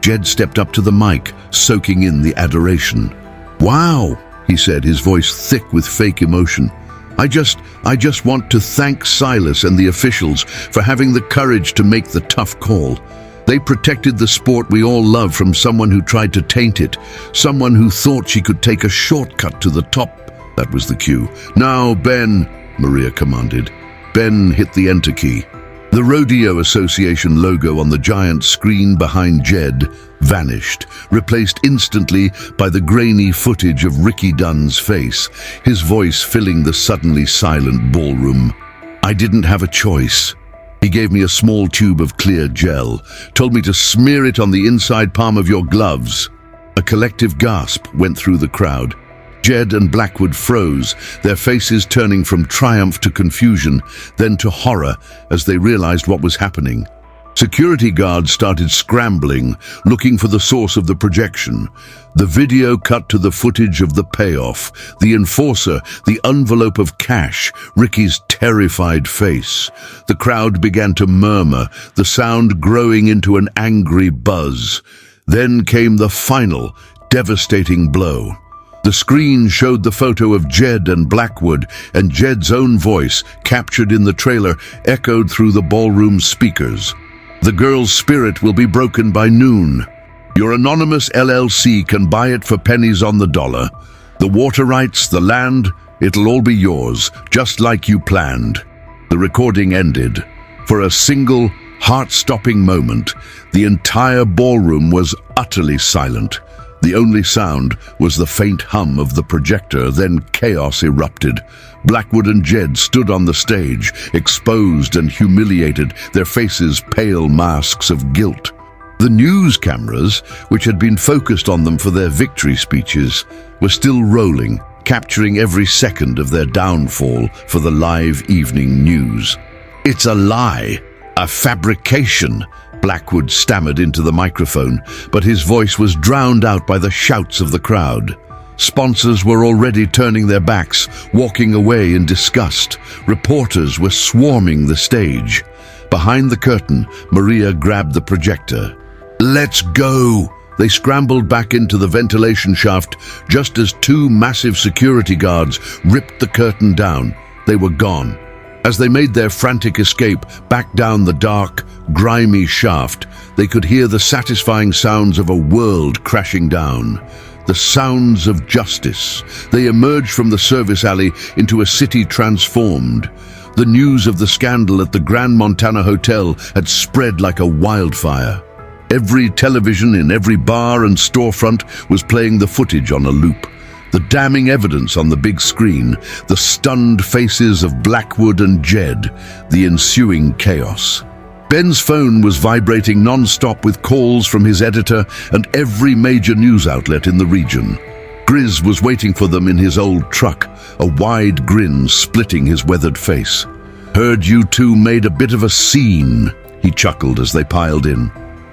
Speaker 1: Jed stepped up to the mic, soaking in the adoration. "Wow," he said, his voice thick with fake emotion. I just want to thank Silas and the officials for having the courage to make the tough call. They protected the sport we all love from someone who tried to taint it, someone who thought she could take a shortcut to the top." That was the cue. "Now, Ben," Maria commanded. Ben hit the enter key. The Rodeo Association logo on the giant screen behind Jed vanished, replaced instantly by the grainy footage of Ricky Dunn's face, his voice filling the suddenly silent ballroom. "I didn't have a choice. He gave me a small tube of clear gel, told me to smear it on the inside palm of your gloves." A collective gasp went through the crowd. Jed and Blackwood froze, their faces turning from triumph to confusion, then to horror as they realized what was happening. Security guards started scrambling, looking for the source of the projection. The video cut to the footage of the payoff, the enforcer, the envelope of cash, Ricky's terrified face. The crowd began to murmur, the sound growing into an angry buzz. Then came the final, devastating blow. The screen showed the photo of Jed and Blackwood, and Jed's own voice, captured in the trailer, echoed through the ballroom speakers. "The girl's spirit will be broken by noon. Your anonymous LLC can buy it for pennies on the dollar. The water rights, the land, it'll all be yours, just like you planned." The recording ended. For a single, heart-stopping moment, the entire ballroom was utterly silent. The only sound was the faint hum of the projector, then chaos erupted. Blackwood and Jed stood on the stage, exposed and humiliated, their faces pale masks of guilt. The news cameras, which had been focused on them for their victory speeches, were still rolling, capturing every second of their downfall for the live evening news. "It's a lie, a fabrication," Blackwood stammered into the microphone, but his voice was drowned out by the shouts of the crowd. Sponsors were already turning their backs, walking away in disgust. Reporters were swarming the stage. Behind the curtain, Maria grabbed the projector. "Let's go!" They scrambled back into the ventilation shaft just as two massive security guards ripped the curtain down. They were gone. As they made their frantic escape back down the dark, grimy shaft, they could hear the satisfying sounds of a world crashing down. The sounds of justice. They emerged from the service alley into a city transformed. The news of the scandal at the Grand Montana Hotel had spread like a wildfire. Every television in every bar and storefront was playing the footage on a loop. The damning evidence on the big screen, the stunned faces of Blackwood and Jed, the ensuing chaos. Ben's phone was vibrating non-stop with calls from his editor and every major news outlet in the region. Grizz was waiting for them in his old truck, a wide grin splitting his weathered face. "Heard you two made a bit of a scene," he chuckled as they piled in.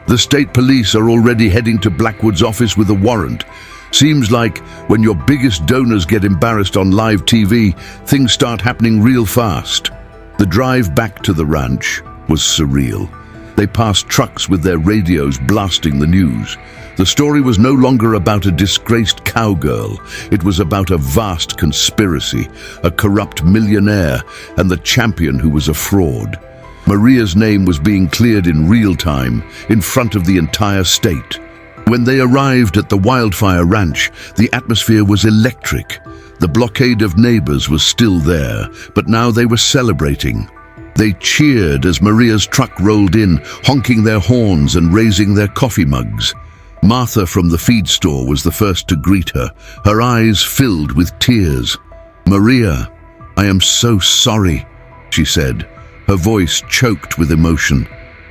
Speaker 1: "The state police are already heading to Blackwood's office with a warrant. Seems like when your biggest donors get embarrassed on live TV, things start happening real fast." The drive back to the ranch was surreal. They passed trucks with their radios blasting the news. The story was no longer about a disgraced cowgirl. It was about a vast conspiracy, a corrupt millionaire, and the champion who was a fraud. Maria's name was being cleared in real time, in front of the entire state. When they arrived at the Wildfire Ranch, the atmosphere was electric. The blockade of neighbors was still there, but now they were celebrating. They cheered as Maria's truck rolled in, honking their horns and raising their coffee mugs. Martha from the feed store was the first to greet her, her eyes filled with tears. "Maria, I am so sorry," she said, her voice choked with emotion.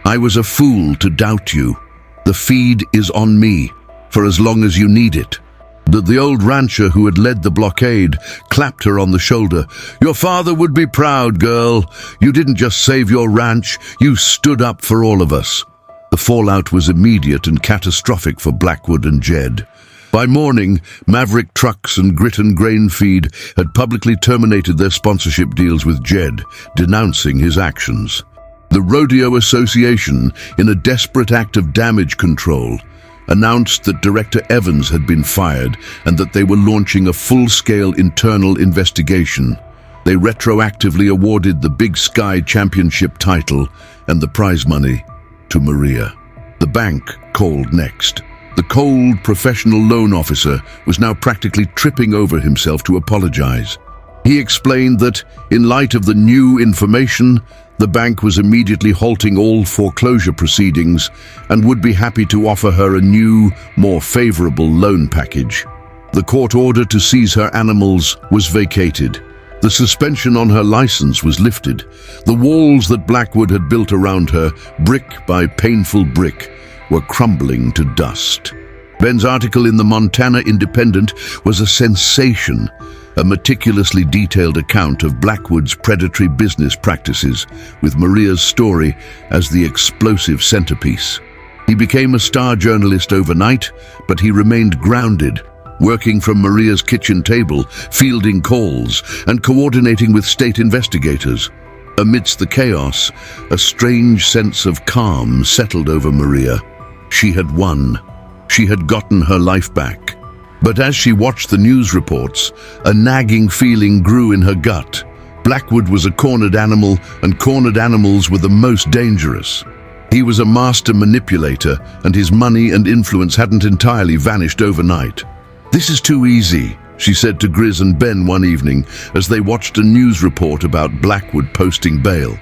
Speaker 1: "I was a fool to doubt you. The feed is on me, for as long as you need it." The old rancher who had led the blockade clapped her on the shoulder. "Your father would be proud, girl. You didn't just save your ranch, you stood up for all of us." The fallout was immediate and catastrophic for Blackwood and Jed. By morning, Maverick Trucks and Grit and Grain Feed had publicly terminated their sponsorship deals with Jed, denouncing his actions. The Rodeo Association, in a desperate act of damage control, announced that Director Evans had been fired and that they were launching a full-scale internal investigation. They retroactively awarded the Big Sky Championship title and the prize money to Maria. The bank called next. The cold, professional loan officer was now practically tripping over himself to apologize. He explained that, in light of the new information, the bank was immediately halting all foreclosure proceedings and would be happy to offer her a new, more favorable loan package. The court order to seize her animals was vacated. The suspension on her license was lifted. The walls that Blackwood had built around her, brick by painful brick, were crumbling to dust. Ben's article in the Montana Independent was a sensation, a meticulously detailed account of Blackwood's predatory business practices, with Maria's story as the explosive centerpiece. He became a star journalist overnight, but he remained grounded, working from Maria's kitchen table, fielding calls, and coordinating with state investigators. Amidst the chaos, a strange sense of calm settled over Maria. She had won. She had gotten her life back. But as she watched the news reports, a nagging feeling grew in her gut. Blackwood was a cornered animal, and cornered animals were the most dangerous. He was a master manipulator, and his money and influence hadn't entirely vanished overnight. "This is too easy," she said to Grizz and Ben one evening as they watched a news report about Blackwood posting bail.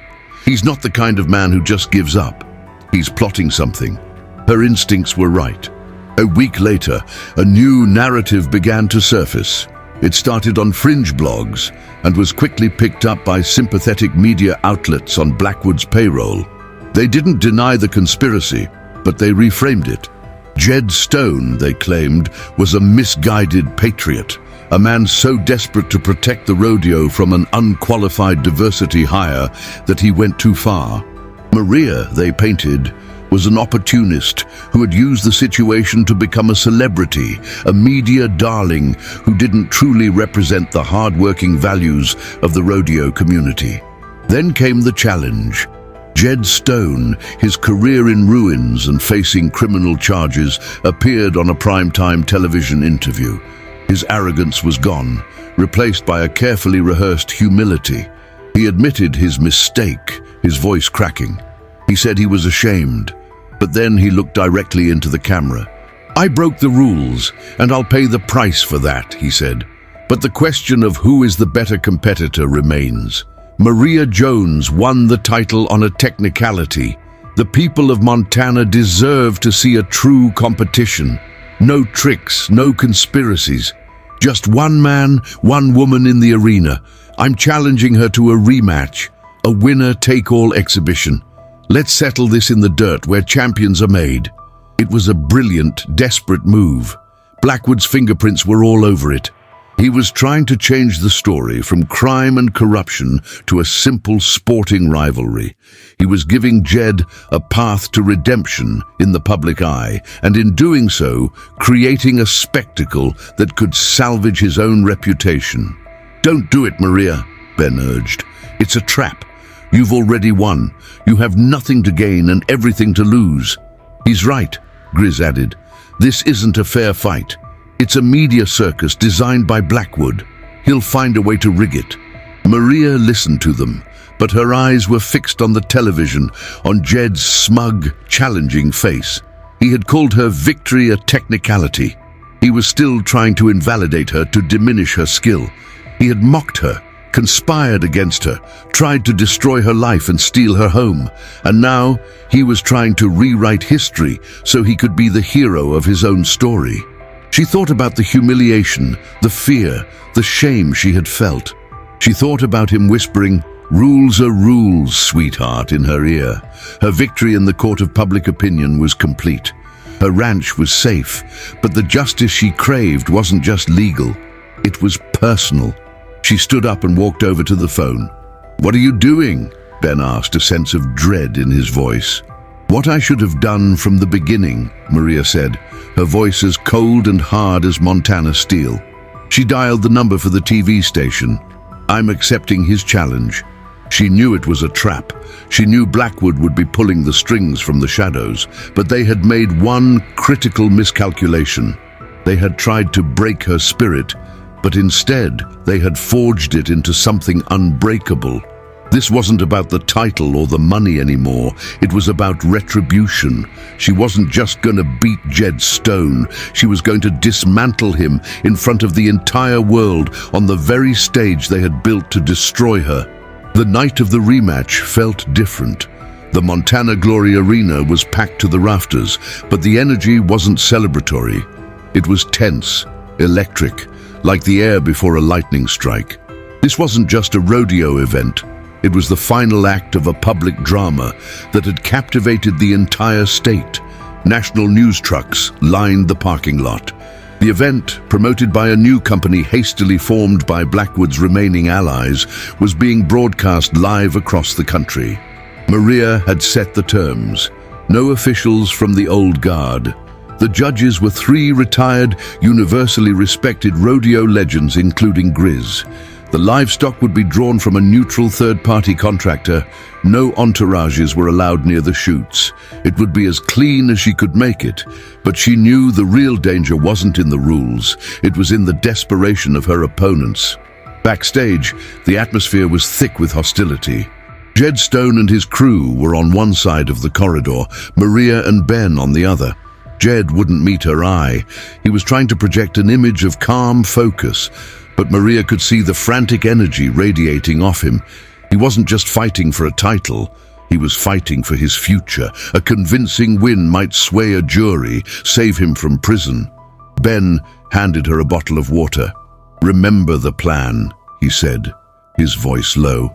Speaker 1: "He's not the kind of man who just gives up. He's plotting something." Her instincts were right. A week later, a new narrative began to surface. It started on fringe blogs and was quickly picked up by sympathetic media outlets on Blackwood's payroll. They didn't deny the conspiracy. but they reframed it. Jed Stone, they claimed, was a misguided patriot, a man so desperate to protect the rodeo from an unqualified diversity hire that he went too far. Maria, they painted, was an opportunist who had used the situation to become a celebrity, a media darling who didn't truly represent the hard-working values of the rodeo community. Then came the challenge. Jed Stone, his career in ruins and facing criminal charges, appeared on a primetime television interview. His arrogance was gone, replaced by a carefully rehearsed humility. He admitted his mistake, his voice cracking. He said he was ashamed, but then he looked directly into the camera. "I broke the rules, and I'll pay the price for that," he said. But the question of who is the better competitor remains. Maria Jones won the title on a technicality. The people of Montana deserve to see a true competition. No tricks, no conspiracies. Just one man, one woman in the arena. I'm challenging her to a rematch, a winner-take-all exhibition. Let's settle this in the dirt where champions are made. It was a brilliant, desperate move. Blackwood's fingerprints were all over it. He was trying to change the story from crime and corruption to a simple sporting rivalry. He was giving Jed a path to redemption in the public eye, and in doing so, creating a spectacle that could salvage his own reputation. "Don't do it, Maria," Ben urged. "It's a trap. You've already won. You have nothing to gain and everything to lose." "He's right," Grizz added. "This isn't a fair fight. It's a media circus designed by Blackwood. He'll find a way to rig it." Maria listened to them, but her eyes were fixed on the television, on Jed's smug, challenging face. He had called her victory a technicality. He was still trying to invalidate her, to diminish her skill. He had mocked her, conspired against her, tried to destroy her life and steal her home. And now he was trying to rewrite history so he could be the hero of his own story. She thought about the humiliation, the fear, the shame she had felt. She thought about him whispering, "Rules are rules, sweetheart," in her ear. Her victory in the court of public opinion was complete. Her ranch was safe, but the justice she craved wasn't just legal. It was personal. She stood up and walked over to the phone. "What are you doing?" Ben asked, a sense of dread in his voice. "What I should have done from the beginning," Maria said, her voice as cold and hard as Montana steel. She dialed the number for the TV station. "I'm accepting his challenge." She knew it was a trap. She knew Blackwood would be pulling the strings from the shadows, but they had made one critical miscalculation. They had tried to break her spirit, but instead they had forged it into something unbreakable. This wasn't about the title or the money anymore. It was about retribution. She wasn't just going to beat Jed Stone. She was going to dismantle him in front of the entire world on the very stage they had built to destroy her. The night of the rematch felt different. The Montana Glory Arena was packed to the rafters, but the energy wasn't celebratory. It was tense, electric, like the air before a lightning strike. This wasn't just a rodeo event. It was the final act of a public drama that had captivated the entire state. National news trucks lined the parking lot. The event, promoted by a new company hastily formed by Blackwood's remaining allies, was being broadcast live across the country. Maria had set the terms. No officials from the old guard. The judges were 3 retired, universally respected rodeo legends, including Grizz. The livestock would be drawn from a neutral third-party contractor. No entourages were allowed near the chutes. It would be as clean as she could make it, but she knew the real danger wasn't in the rules. It was in the desperation of her opponents. Backstage, the atmosphere was thick with hostility. Jed Stone and his crew were on one side of the corridor, Maria and Ben on the other. Jed wouldn't meet her eye. He was trying to project an image of calm focus, but Maria could see the frantic energy radiating off him. He wasn't just fighting for a title, he was fighting for his future. A convincing win might sway a jury, save him from prison. Ben handed her a bottle of water. "Remember the plan," he said, his voice low.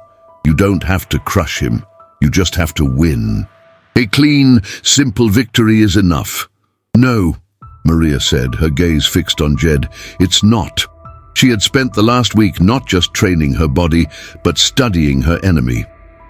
Speaker 1: "You don't have to crush him, you just have to win." A clean, simple victory is enough. No, Maria said, her gaze fixed on Jed. It's not. She had spent the last week not just training her body, but studying her enemy.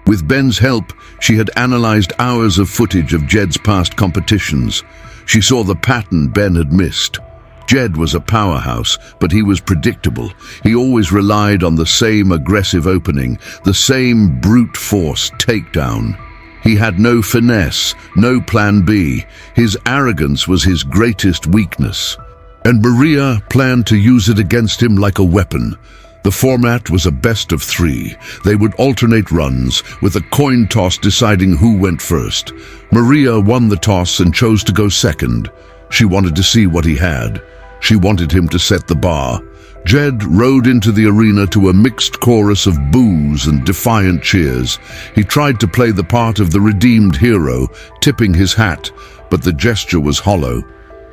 Speaker 1: With Ben's help, she had analyzed hours of footage of Jed's past competitions. She saw the pattern Ben had missed. Jed was a powerhouse, but he was predictable. He always relied on the same aggressive opening, the same brute force takedown. He had no finesse, no plan B. His arrogance was his greatest weakness. And Maria planned to use it against him like a weapon. The format was a best of 3. They would alternate runs, with a coin toss deciding who went first. Maria won the toss and chose to go second. She wanted to see what he had. She wanted him to set the bar. Jed rode into the arena to a mixed chorus of boos and defiant cheers. He tried to play the part of the redeemed hero, tipping his hat, but the gesture was hollow.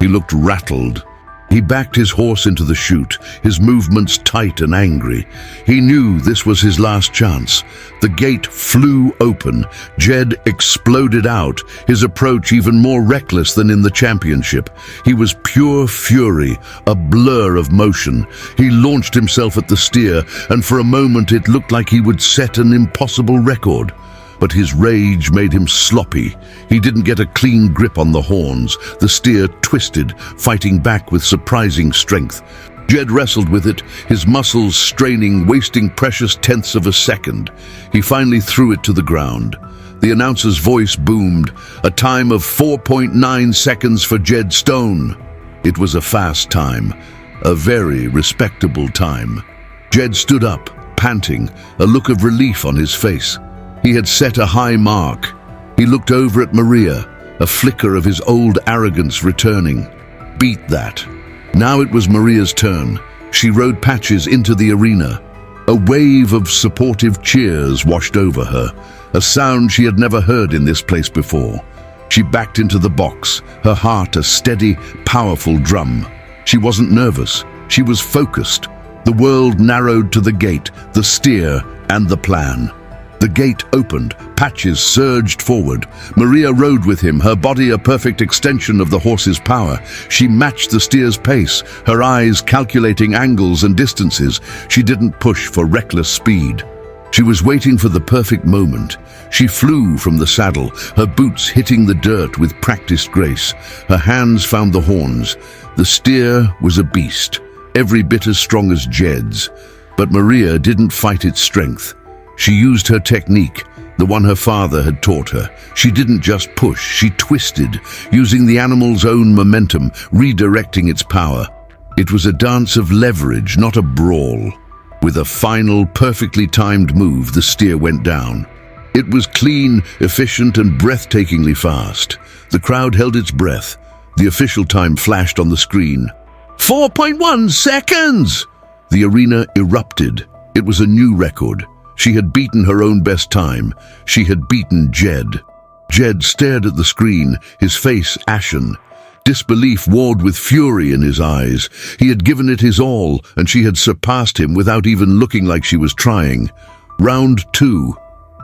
Speaker 1: He looked rattled. He backed his horse into the chute, his movements tight and angry. He knew this was his last chance. The gate flew open. Jed exploded out, his approach even more reckless than in the championship. He was pure fury, a blur of motion. He launched himself at the steer, and for a moment it looked like he would set an impossible record. But his rage made him sloppy. He didn't get a clean grip on the horns. The steer twisted, fighting back with surprising strength. Jed wrestled with it, his muscles straining, wasting precious tenths of a second. He finally threw it to the ground. The announcer's voice boomed, a time of 4.9 seconds for Jed Stone. It was a fast time, a very respectable time. Jed stood up, panting, a look of relief on his face. He had set a high mark. He looked over at Maria, a flicker of his old arrogance returning. Beat that. Now it was Maria's turn. She rode Patches into the arena. A wave of supportive cheers washed over her, a sound she had never heard in this place before. She backed into the box, her heart a steady, powerful drum. She wasn't nervous. She was focused. The world narrowed to the gate, the steer, and the plan. The gate opened. Patches surged forward. Maria rode with him, her body a perfect extension of the horse's power. She matched the steer's pace, her eyes calculating angles and distances. She didn't push for reckless speed. She was waiting for the perfect moment. She flew from the saddle, her boots hitting the dirt with practiced grace. Her hands found the horns. The steer was a beast, every bit as strong as Jed's. But Maria didn't fight its strength. She used her technique, the one her father had taught her. She didn't just push, she twisted, using the animal's own momentum, redirecting its power. It was a dance of leverage, not a brawl. With a final, perfectly timed move, the steer went down. It was clean, efficient, and breathtakingly fast. The crowd held its breath. The official time flashed on the screen. 4.1 seconds! The arena erupted. It was a new record. She had beaten her own best time. She had beaten Jed. Jed stared at the screen, his face ashen. Disbelief warred with fury in his eyes. He had given it his all, and she had surpassed him without even looking like she was trying. Round 2.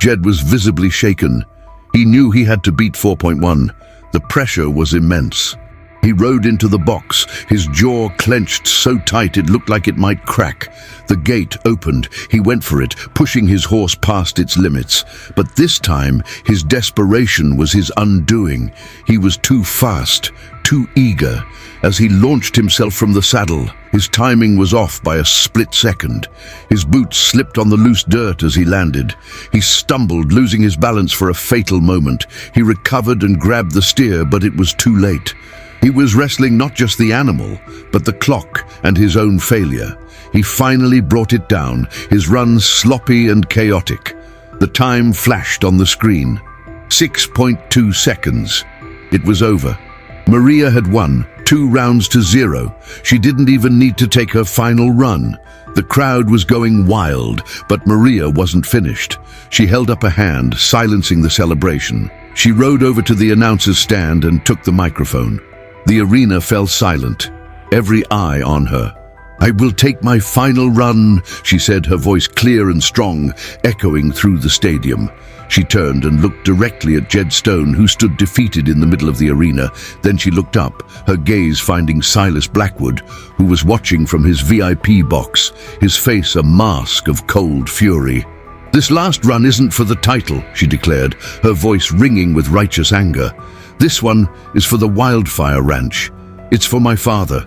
Speaker 1: Jed was visibly shaken. He knew he had to beat 4.1. The pressure was immense. He rode into the box, his jaw clenched so tight it looked like it might crack. The gate opened. He went for it, pushing his horse past its limits. But this time, his desperation was his undoing. He was too fast, too eager. As he launched himself from the saddle, his timing was off by a split second. His boots slipped on the loose dirt as he landed. He stumbled, losing his balance for a fatal moment. He recovered and grabbed the steer, but it was too late. He was wrestling not just the animal, but the clock and his own failure. He finally brought it down, his run sloppy and chaotic. The time flashed on the screen. 6.2 seconds. It was over. Maria had won, 2 rounds to 0. She didn't even need to take her final run. The crowd was going wild, but Maria wasn't finished. She held up a hand, silencing the celebration. She rode over to the announcer's stand and took the microphone. The arena fell silent, every eye on her. "I will take my final run," she said, her voice clear and strong, echoing through the stadium. She turned and looked directly at Jed Stone, who stood defeated in the middle of the arena. Then she looked up, her gaze finding Silas Blackwood, who was watching from his VIP box, his face a mask of cold fury. "This last run isn't for the title," she declared, her voice ringing with righteous anger. "This one is for the Wildfire Ranch. It's for my father.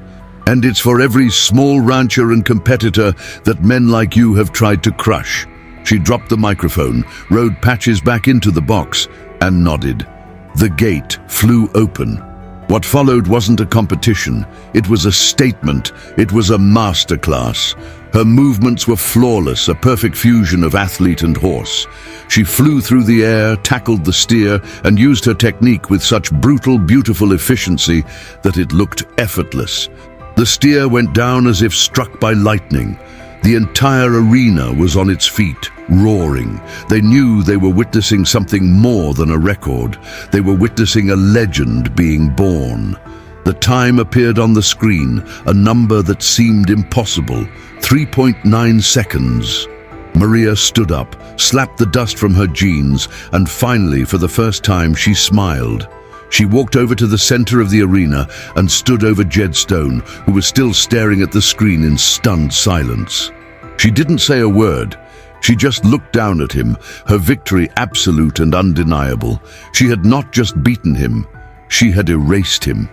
Speaker 1: And it's for every small rancher and competitor that men like you have tried to crush." She dropped the microphone, rode Patches back into the box, and nodded. The gate flew open. What followed wasn't a competition. It was a statement. It was a masterclass. Her movements were flawless, a perfect fusion of athlete and horse. She flew through the air, tackled the steer, and used her technique with such brutal, beautiful efficiency that it looked effortless. The steer went down as if struck by lightning. The entire arena was on its feet, roaring. They knew they were witnessing something more than a record. They were witnessing a legend being born. The time appeared on the screen, a number that seemed impossible, 3.9 seconds. Maria stood up, slapped the dust from her jeans, and finally, for the first time, she smiled. She walked over to the center of the arena and stood over Jed Stone, who was still staring at the screen in stunned silence. She didn't say a word. She just looked down at him, her victory absolute and undeniable. She had not just beaten him, she had erased him.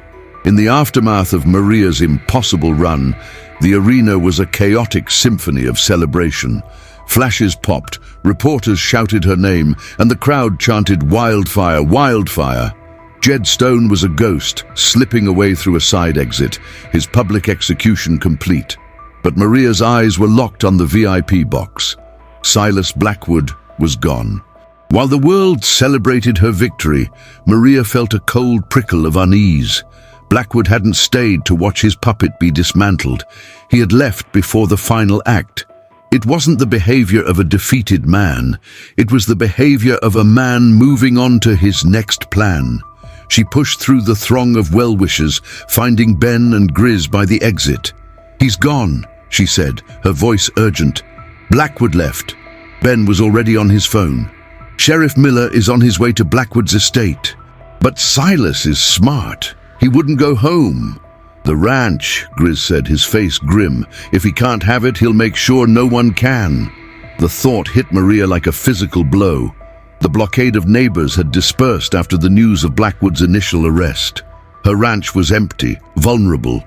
Speaker 1: In the aftermath of Maria's impossible run, the arena was a chaotic symphony of celebration. Flashes popped, reporters shouted her name, and the crowd chanted, "Wildfire, wildfire!" Jed Stone was a ghost, slipping away through a side exit, his public execution complete. But Maria's eyes were locked on the VIP box. Silas Blackwood was gone. While the world celebrated her victory, Maria felt a cold prickle of unease. Blackwood hadn't stayed to watch his puppet be dismantled. He had left before the final act. It wasn't the behavior of a defeated man. It was the behavior of a man moving on to his next plan. She pushed through the throng of well-wishers, finding Ben and Grizz by the exit. "He's gone," she said, her voice urgent. Blackwood left. Ben was already on his phone. "Sheriff Miller is on his way to Blackwood's estate. But Silas is smart. He wouldn't go home." "The ranch," Grizz said, his face grim. "If he can't have it, he'll make sure no one can." The thought hit Maria like a physical blow. The blockade of neighbors had dispersed after the news of Blackwood's initial arrest. Her ranch was empty, vulnerable.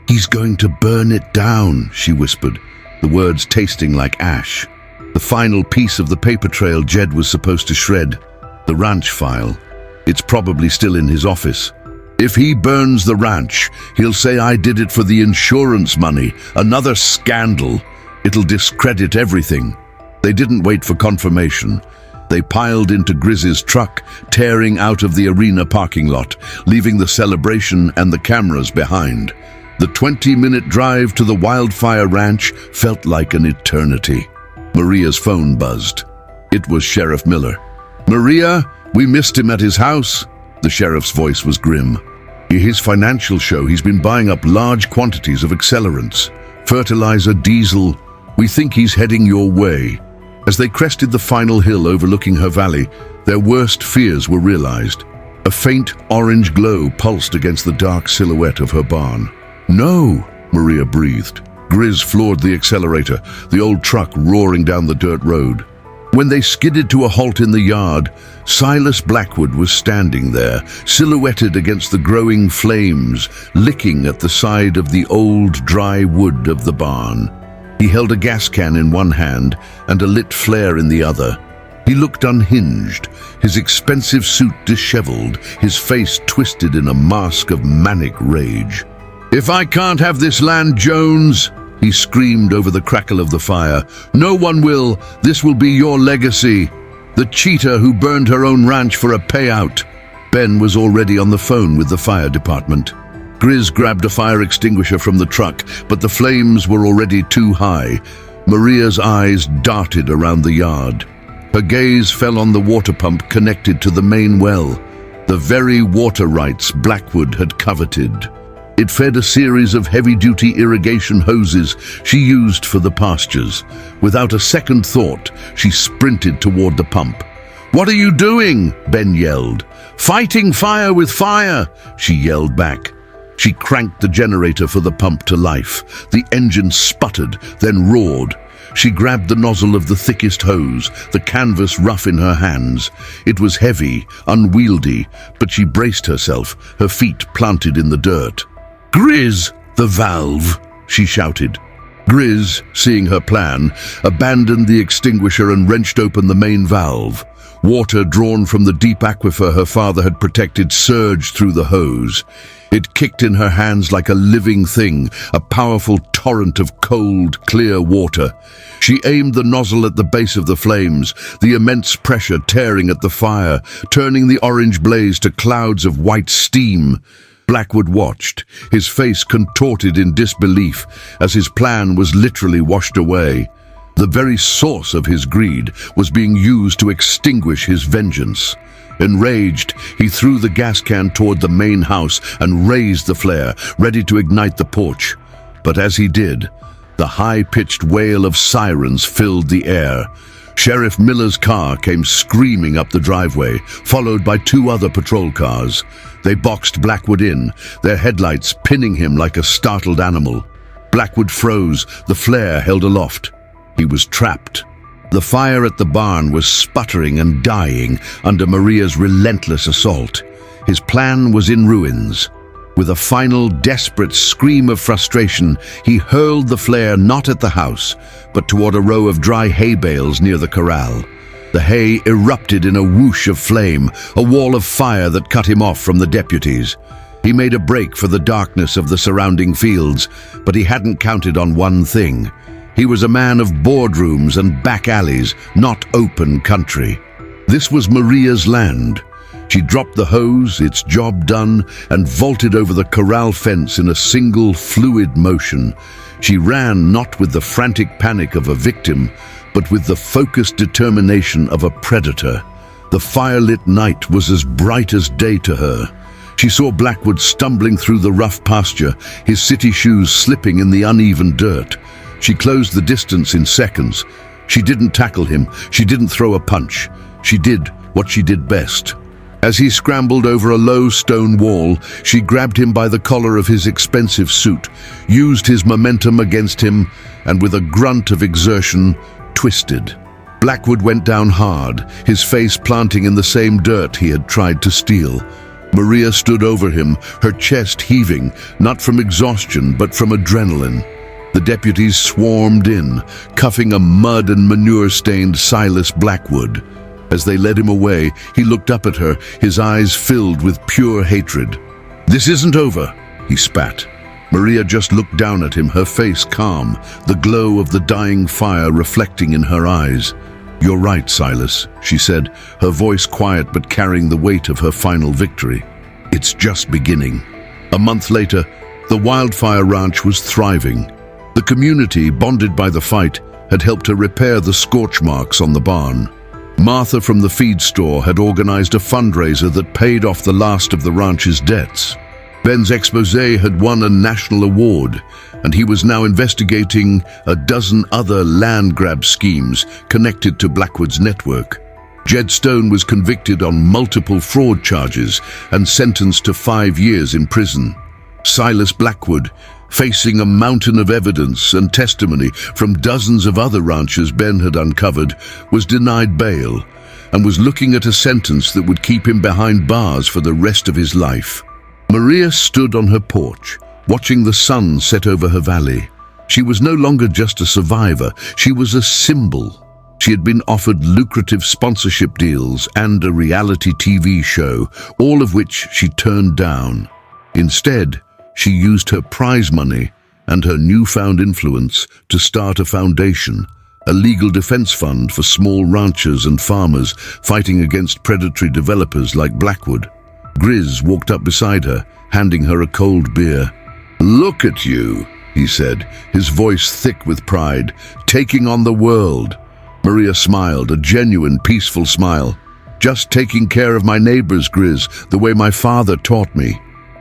Speaker 1: "He's going to burn it down," she whispered, the words tasting like ash. The final piece of the paper trail Jed was supposed to shred. The ranch file. It's probably still in his office. "If he burns the ranch, he'll say I did it for the insurance money. Another scandal. It'll discredit everything." They didn't wait for confirmation. They piled into Grizz's truck, tearing out of the arena parking lot, leaving the celebration and the cameras behind. The 20-minute drive to the Wildfire Ranch felt like an eternity. Maria's phone buzzed. It was Sheriff Miller. "Maria, we missed him at his house." The sheriff's voice was grim. "His financial show, he's been buying up large quantities of accelerants, fertilizer, diesel. We think he's heading your way." As they crested the final hill overlooking her valley, their worst fears were realized. A faint orange glow pulsed against the dark silhouette of her barn. "No," Maria breathed. Grizz floored the accelerator, the old truck roaring down the dirt road. When they skidded to a halt in the yard, Silas Blackwood was standing there, silhouetted against the growing flames, licking at the side of the old dry wood of the barn. He held a gas can in one hand and a lit flare in the other. He looked unhinged, his expensive suit disheveled, his face twisted in a mask of manic rage. "If I can't have this land, Jones," he screamed over the crackle of the fire, "no one will. This will be your legacy. The cheater who burned her own ranch for a payout." Ben was already on the phone with the fire department. Grizz grabbed a fire extinguisher from the truck, but the flames were already too high. Maria's eyes darted around the yard. Her gaze fell on the water pump connected to the main well, the very water rights Blackwood had coveted. It fed a series of heavy-duty irrigation hoses she used for the pastures. Without a second thought, she sprinted toward the pump. "What are you doing?" Ben yelled. "Fighting fire with fire," she yelled back. She cranked the generator for the pump to life. The engine sputtered, then roared. She grabbed the nozzle of the thickest hose, the canvas rough in her hands. It was heavy, unwieldy, but she braced herself, her feet planted in the dirt. "Grizz, the valve!" she shouted. Grizz, seeing her plan, abandoned the extinguisher and wrenched open the main valve. Water drawn from the deep aquifer her father had protected surged through the hose. It kicked in her hands like a living thing, a powerful torrent of cold, clear water. She aimed the nozzle at the base of the flames, the immense pressure tearing at the fire, turning the orange blaze to clouds of white steam. Blackwood watched, his face contorted in disbelief as his plan was literally washed away. The very source of his greed was being used to extinguish his vengeance. Enraged, he threw the gas can toward the main house and raised the flare, ready to ignite the porch. But as he did, the high-pitched wail of sirens filled the air. Sheriff Miller's car came screaming up the driveway, followed by 2 other patrol cars. They boxed Blackwood in, their headlights pinning him like a startled animal. Blackwood froze, the flare held aloft. He was trapped. The fire at the barn was sputtering and dying under Maria's relentless assault. His plan was in ruins. With a final, desperate scream of frustration, he hurled the flare not at the house, but toward a row of dry hay bales near the corral. The hay erupted in a whoosh of flame, a wall of fire that cut him off from the deputies. He made a break for the darkness of the surrounding fields, but he hadn't counted on one thing. He was a man of boardrooms and back alleys, not open country. This was Maria's land. She dropped the hose, its job done, and vaulted over the corral fence in a single, fluid motion. She ran not with the frantic panic of a victim, but with the focused determination of a predator. The firelit night was as bright as day to her. She saw Blackwood stumbling through the rough pasture, his city shoes slipping in the uneven dirt. She closed the distance in seconds. She didn't tackle him. She didn't throw a punch. She did what she did best. As he scrambled over a low stone wall, she grabbed him by the collar of his expensive suit, used his momentum against him, and with a grunt of exertion, twisted. Blackwood went down hard, his face planting in the same dirt he had tried to steal. Maria stood over him, her chest heaving, not from exhaustion but from adrenaline. The deputies swarmed in, cuffing a mud and manure-stained Silas Blackwood. As they led him away, he looked up at her, his eyes filled with pure hatred. "This isn't over," he spat. Maria just looked down at him, her face calm, the glow of the dying fire reflecting in her eyes. "You're right, Silas," she said, her voice quiet but carrying the weight of her final victory. "It's just beginning." A month later, the Wildfire Ranch was thriving. The community, bonded by the fight, had helped her repair the scorch marks on the barn. Martha from the feed store had organized a fundraiser that paid off the last of the ranch's debts. Ben's expose had won a national award, and he was now investigating a dozen other land grab schemes connected to Blackwood's network. Jed Stone was convicted on multiple fraud charges and sentenced to 5 years in prison. Silas Blackwood, facing a mountain of evidence and testimony from dozens of other ranchers Ben had uncovered, was denied bail and was looking at a sentence that would keep him behind bars for the rest of his life. Maria stood on her porch, watching the sun set over her valley. She was no longer just a survivor, she was a symbol. She had been offered lucrative sponsorship deals and a reality TV show, all of which she turned down. Instead, she used her prize money and her newfound influence to start a foundation, a legal defense fund for small ranchers and farmers fighting against predatory developers like Blackwood. Grizz walked up beside her, handing her a cold beer. "Look at you," he said, his voice thick with pride, "taking on the world." Maria smiled, a genuine, peaceful smile. "Just taking care of my neighbors, Grizz, the way my father taught me."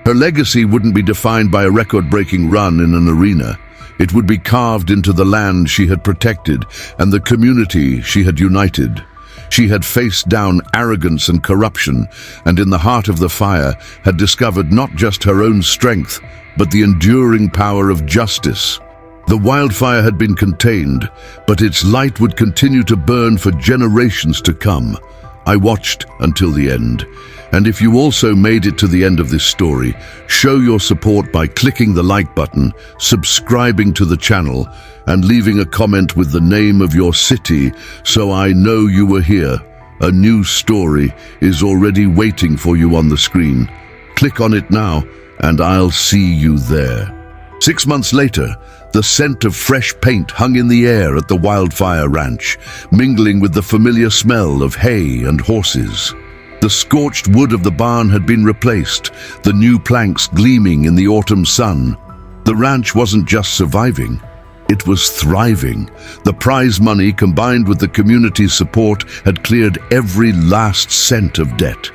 Speaker 1: Her legacy wouldn't be defined by a record-breaking run in an arena. It would be carved into the land she had protected and the community she had united. She had faced down arrogance and corruption, and in the heart of the fire had discovered not just her own strength, but the enduring power of justice. The wildfire had been contained, but its light would continue to burn for generations to come. I watched until the end, and if you also made it to the end of this story, show your support by clicking the like button, subscribing to the channel, and leaving a comment with the name of your city so I know you were here. A new story is already waiting for you on the screen. Click on it now, and I'll see you there. 6 months later, the scent of fresh paint hung in the air at the wildfire ranch, mingling with the familiar smell of hay and horses. The scorched wood of the barn had been replaced, the new planks gleaming in the autumn sun. The ranch wasn't just surviving, it was thriving. The prize money, combined with the community's support, had cleared every last cent of debt.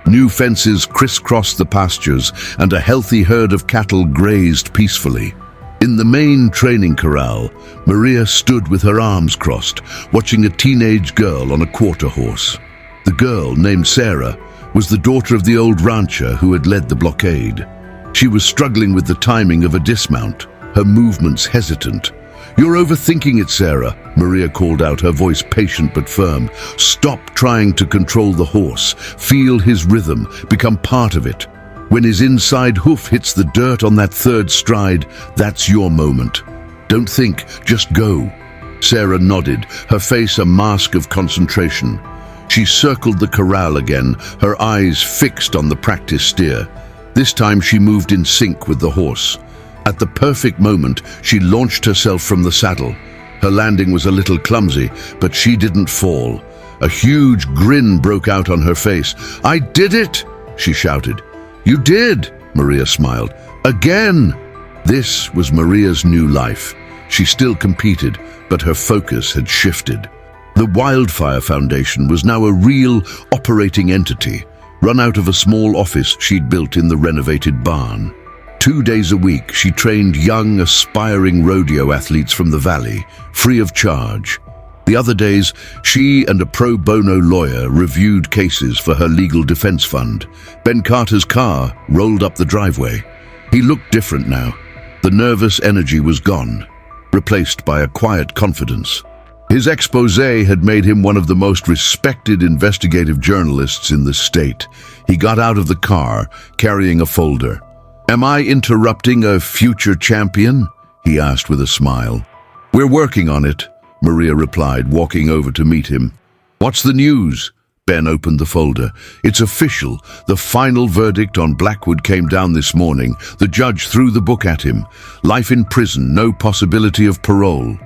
Speaker 1: New fences crisscrossed the pastures, and a healthy herd of cattle grazed peacefully. In the main training corral, Maria stood with her arms crossed, watching a teenage girl on a quarter horse. The girl, named Sarah, was the daughter of the old rancher who had led the blockade. She was struggling with the timing of a dismount, her movements hesitant. "You're overthinking it, Sarah," Maria called out, her voice patient but firm. "Stop trying to control the horse. Feel his rhythm, become part of it. When his inside hoof hits the dirt on that third stride, that's your moment. Don't think, just go." Sarah nodded, her face a mask of concentration. She circled the corral again, her eyes fixed on the practice steer. This time she moved in sync with the horse. At the perfect moment, she launched herself from the saddle. Her landing was a little clumsy, but she didn't fall. A huge grin broke out on her face. "I did it!" she shouted. "You did!" Maria smiled. "Again!" This was Maria's new life. She still competed, but her focus had shifted. The Wildfire Foundation was now a real operating entity, run out of a small office she'd built in the renovated barn. 2 days a week, she trained young, aspiring rodeo athletes from the valley, free of charge. The other days, she and a pro bono lawyer reviewed cases for her legal defense fund. Ben Carter's car rolled up the driveway. He looked different now. The nervous energy was gone, replaced by a quiet confidence. His exposé had made him one of the most respected investigative journalists in the state. He got out of the car, carrying a folder. "Am I interrupting a future champion?" he asked with a smile. "We're working on it," Maria replied, walking over to meet him. "What's the news?" Ben opened the folder. "It's official. The final verdict on Blackwood came down this morning. The judge threw the book at him. Life in prison, no possibility of parole.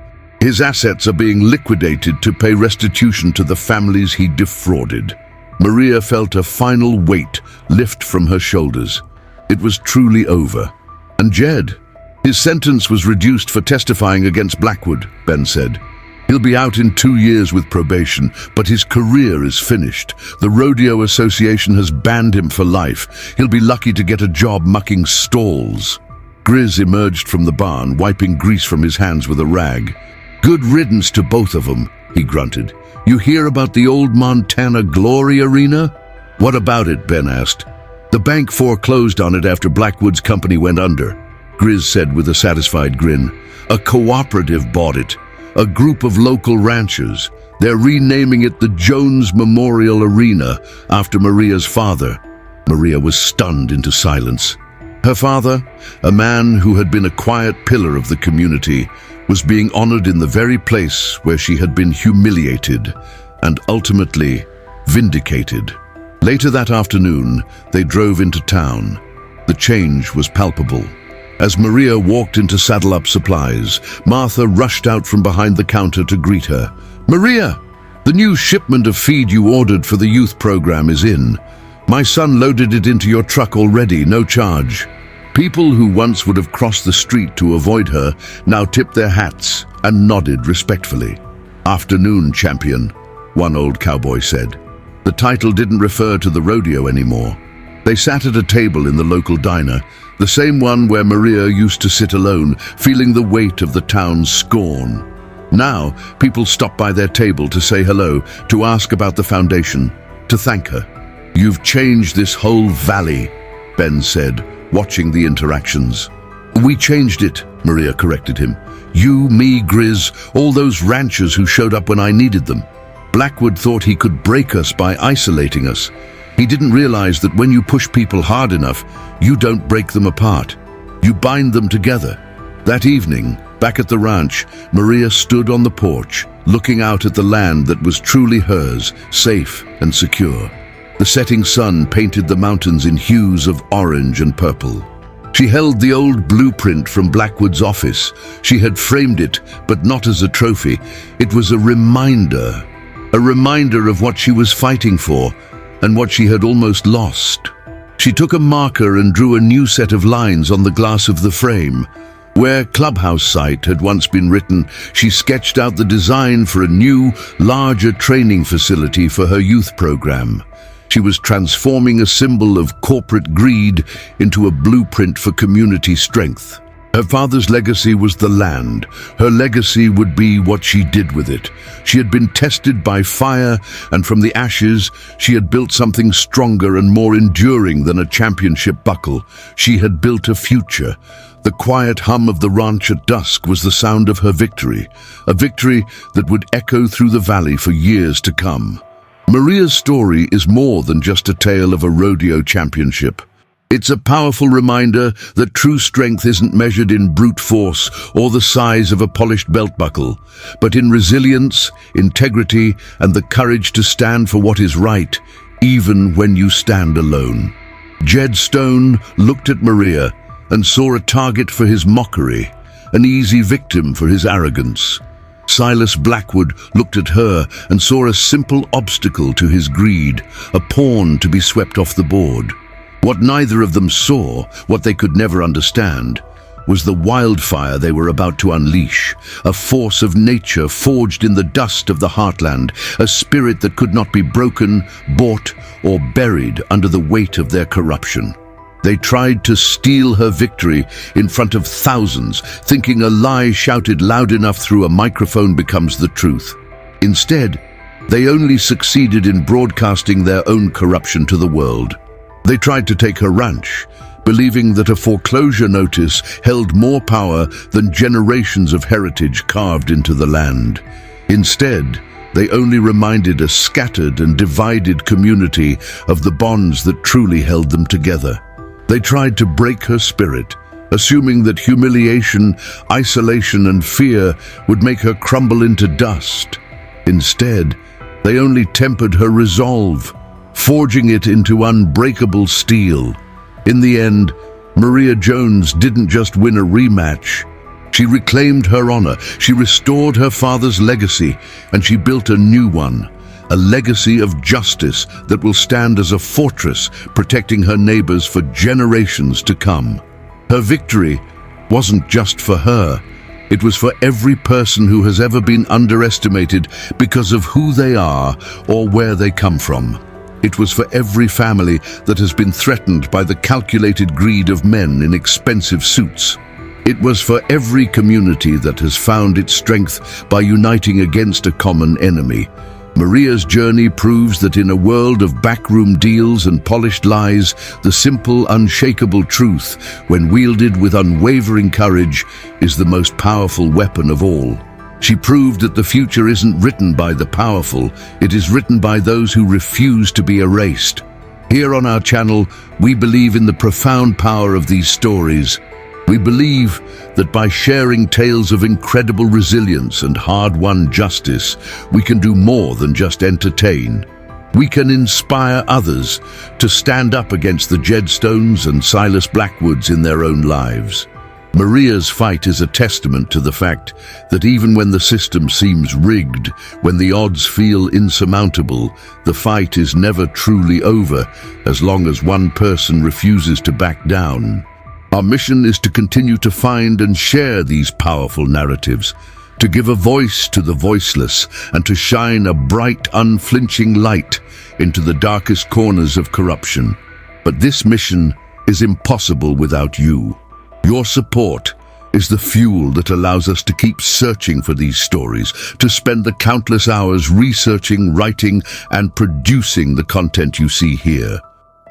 Speaker 1: His assets are being liquidated to pay restitution to the families he defrauded." Maria felt a final weight lift from her shoulders. It was truly over. "And Jed? His sentence was reduced for testifying against Blackwood," Ben said. "He'll be out in 2 years with probation, but his career is finished. The Rodeo Association has banned him for life. He'll be lucky to get a job mucking stalls." Grizz emerged from the barn, wiping grease from his hands with a rag. "Good riddance to both of them," he grunted. "You hear about the old Montana Glory Arena?" "What about it?" Ben asked. "The bank foreclosed on it after Blackwood's company went under," Grizz said with a satisfied grin. "A cooperative bought it, a group of local ranchers. They're renaming it the Jones Memorial Arena after Maria's father." Maria was stunned into silence. Her father, a man who had been a quiet pillar of the community, was being honored in the very place where she had been humiliated and ultimately vindicated. Later that afternoon, they drove into town. The change was palpable. As Maria walked in to saddle up supplies, Martha rushed out from behind the counter to greet her. "Maria, the new shipment of feed you ordered for the youth program is in. My son loaded it into your truck already, no charge." People who once would have crossed the street to avoid her now tipped their hats and nodded respectfully. "Afternoon, champion," one old cowboy said. The title didn't refer to the rodeo anymore. They sat at a table in the local diner, the same one where Maria used to sit alone, feeling the weight of the town's scorn. Now, people stopped by their table to say hello, to ask about the foundation, to thank her. "You've changed this whole valley," Ben said, watching the interactions. "We changed it," Maria corrected him. "You, me, Grizz, all those ranchers who showed up when I needed them. Blackwood thought he could break us by isolating us. He didn't realize that when you push people hard enough, you don't break them apart. You bind them together." That evening, back at the ranch, Maria stood on the porch, looking out at the land that was truly hers, safe and secure. The setting sun painted the mountains in hues of orange and purple. She held the old blueprint from Blackwood's office. She had framed it, but not as a trophy. It was a reminder of what she was fighting for and what she had almost lost. She took a marker and drew a new set of lines on the glass of the frame. Where Clubhouse Site had once been written, she sketched out the design for a new, larger training facility for her youth program. She was transforming a symbol of corporate greed into a blueprint for community strength. Her father's legacy was the land. Her legacy would be what she did with it. She had been tested by fire, and from the ashes, she had built something stronger and more enduring than a championship buckle. She had built a future. The quiet hum of the ranch at dusk was the sound of her victory, a victory that would echo through the valley for years to come. Maria's story is more than just a tale of a rodeo championship. It's a powerful reminder that true strength isn't measured in brute force or the size of a polished belt buckle, but in resilience, integrity, and the courage to stand for what is right, even when you stand alone. Jed Stone looked at Maria and saw a target for his mockery, an easy victim for his arrogance. Silas Blackwood looked at her and saw a simple obstacle to his greed, a pawn to be swept off the board. What neither of them saw, what they could never understand, was the wildfire they were about to unleash, a force of nature forged in the dust of the heartland, a spirit that could not be broken, bought, or buried under the weight of their corruption. They tried to steal her victory in front of thousands, thinking a lie shouted loud enough through a microphone becomes the truth. Instead, they only succeeded in broadcasting their own corruption to the world. They tried to take her ranch, believing that a foreclosure notice held more power than generations of heritage carved into the land. Instead, they only reminded a scattered and divided community of the bonds that truly held them together. They tried to break her spirit, assuming that humiliation, isolation, and fear would make her crumble into dust. Instead, they only tempered her resolve, forging it into unbreakable steel. In the end, Maria Jones didn't just win a rematch. She reclaimed her honor, she restored her father's legacy, and she built a new one, a legacy of justice that will stand as a fortress, protecting her neighbors for generations to come. Her victory wasn't just for her. It was for every person who has ever been underestimated because of who they are or where they come from. It was for every family that has been threatened by the calculated greed of men in expensive suits. It was for every community that has found its strength by uniting against a common enemy. Maria's journey proves that in a world of backroom deals and polished lies, the simple, unshakable truth, when wielded with unwavering courage, is the most powerful weapon of all. She proved that the future isn't written by the powerful, it is written by those who refuse to be erased. Here on our channel, we believe in the profound power of these stories. We believe that by sharing tales of incredible resilience and hard-won justice, we can do more than just entertain. We can inspire others to stand up against the Jed Stones and Silas Blackwoods in their own lives. Maria's fight is a testament to the fact that even when the system seems rigged, when the odds feel insurmountable, the fight is never truly over as long as one person refuses to back down. Our mission is to continue to find and share these powerful narratives, to give a voice to the voiceless, and to shine a bright, unflinching light into the darkest corners of corruption. But this mission is impossible without you. Your support is the fuel that allows us to keep searching for these stories, to spend the countless hours researching, writing, and producing the content you see here.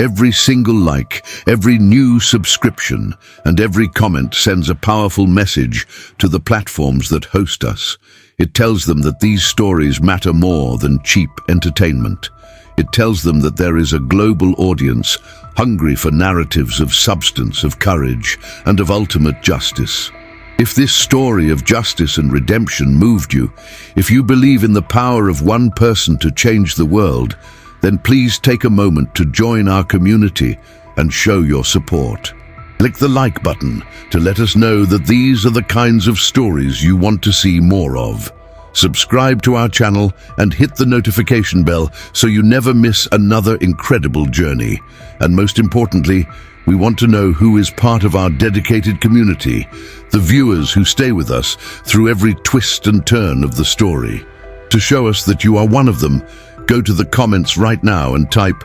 Speaker 1: Every single like, every new subscription, and every comment sends a powerful message to the platforms that host us. It tells them that these stories matter more than cheap entertainment. It tells them that there is a global audience hungry for narratives of substance, of courage, and of ultimate justice. If this story of justice and redemption moved you, if you believe in the power of one person to change the world, then please take a moment to join our community and show your support. Click the like button to let us know that these are the kinds of stories you want to see more of. Subscribe to our channel and hit the notification bell so you never miss another incredible journey. And most importantly, we want to know who is part of our dedicated community, the viewers who stay with us through every twist and turn of the story. To show us that you are one of them, go to the comments right now and type,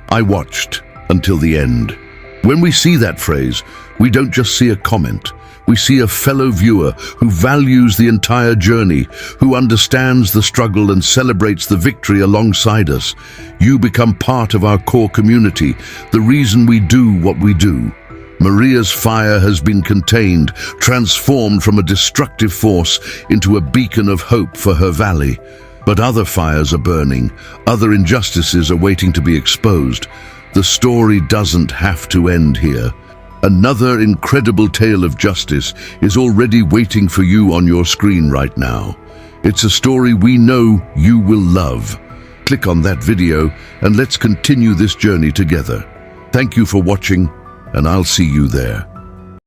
Speaker 1: "I watched until the end." When we see that phrase, we don't just see a comment. We see a fellow viewer who values the entire journey, who understands the struggle and celebrates the victory alongside us. You become part of our core community, the reason we do what we do. Maria's fire has been contained, transformed from a destructive force into a beacon of hope for her valley. But other fires are burning, other injustices are waiting to be exposed. The story doesn't have to end here. Another incredible tale of justice is already waiting for you on your screen right now. It's a story we know you will love. Click on that video and let's continue this journey together. Thank you for watching, and I'll see you there.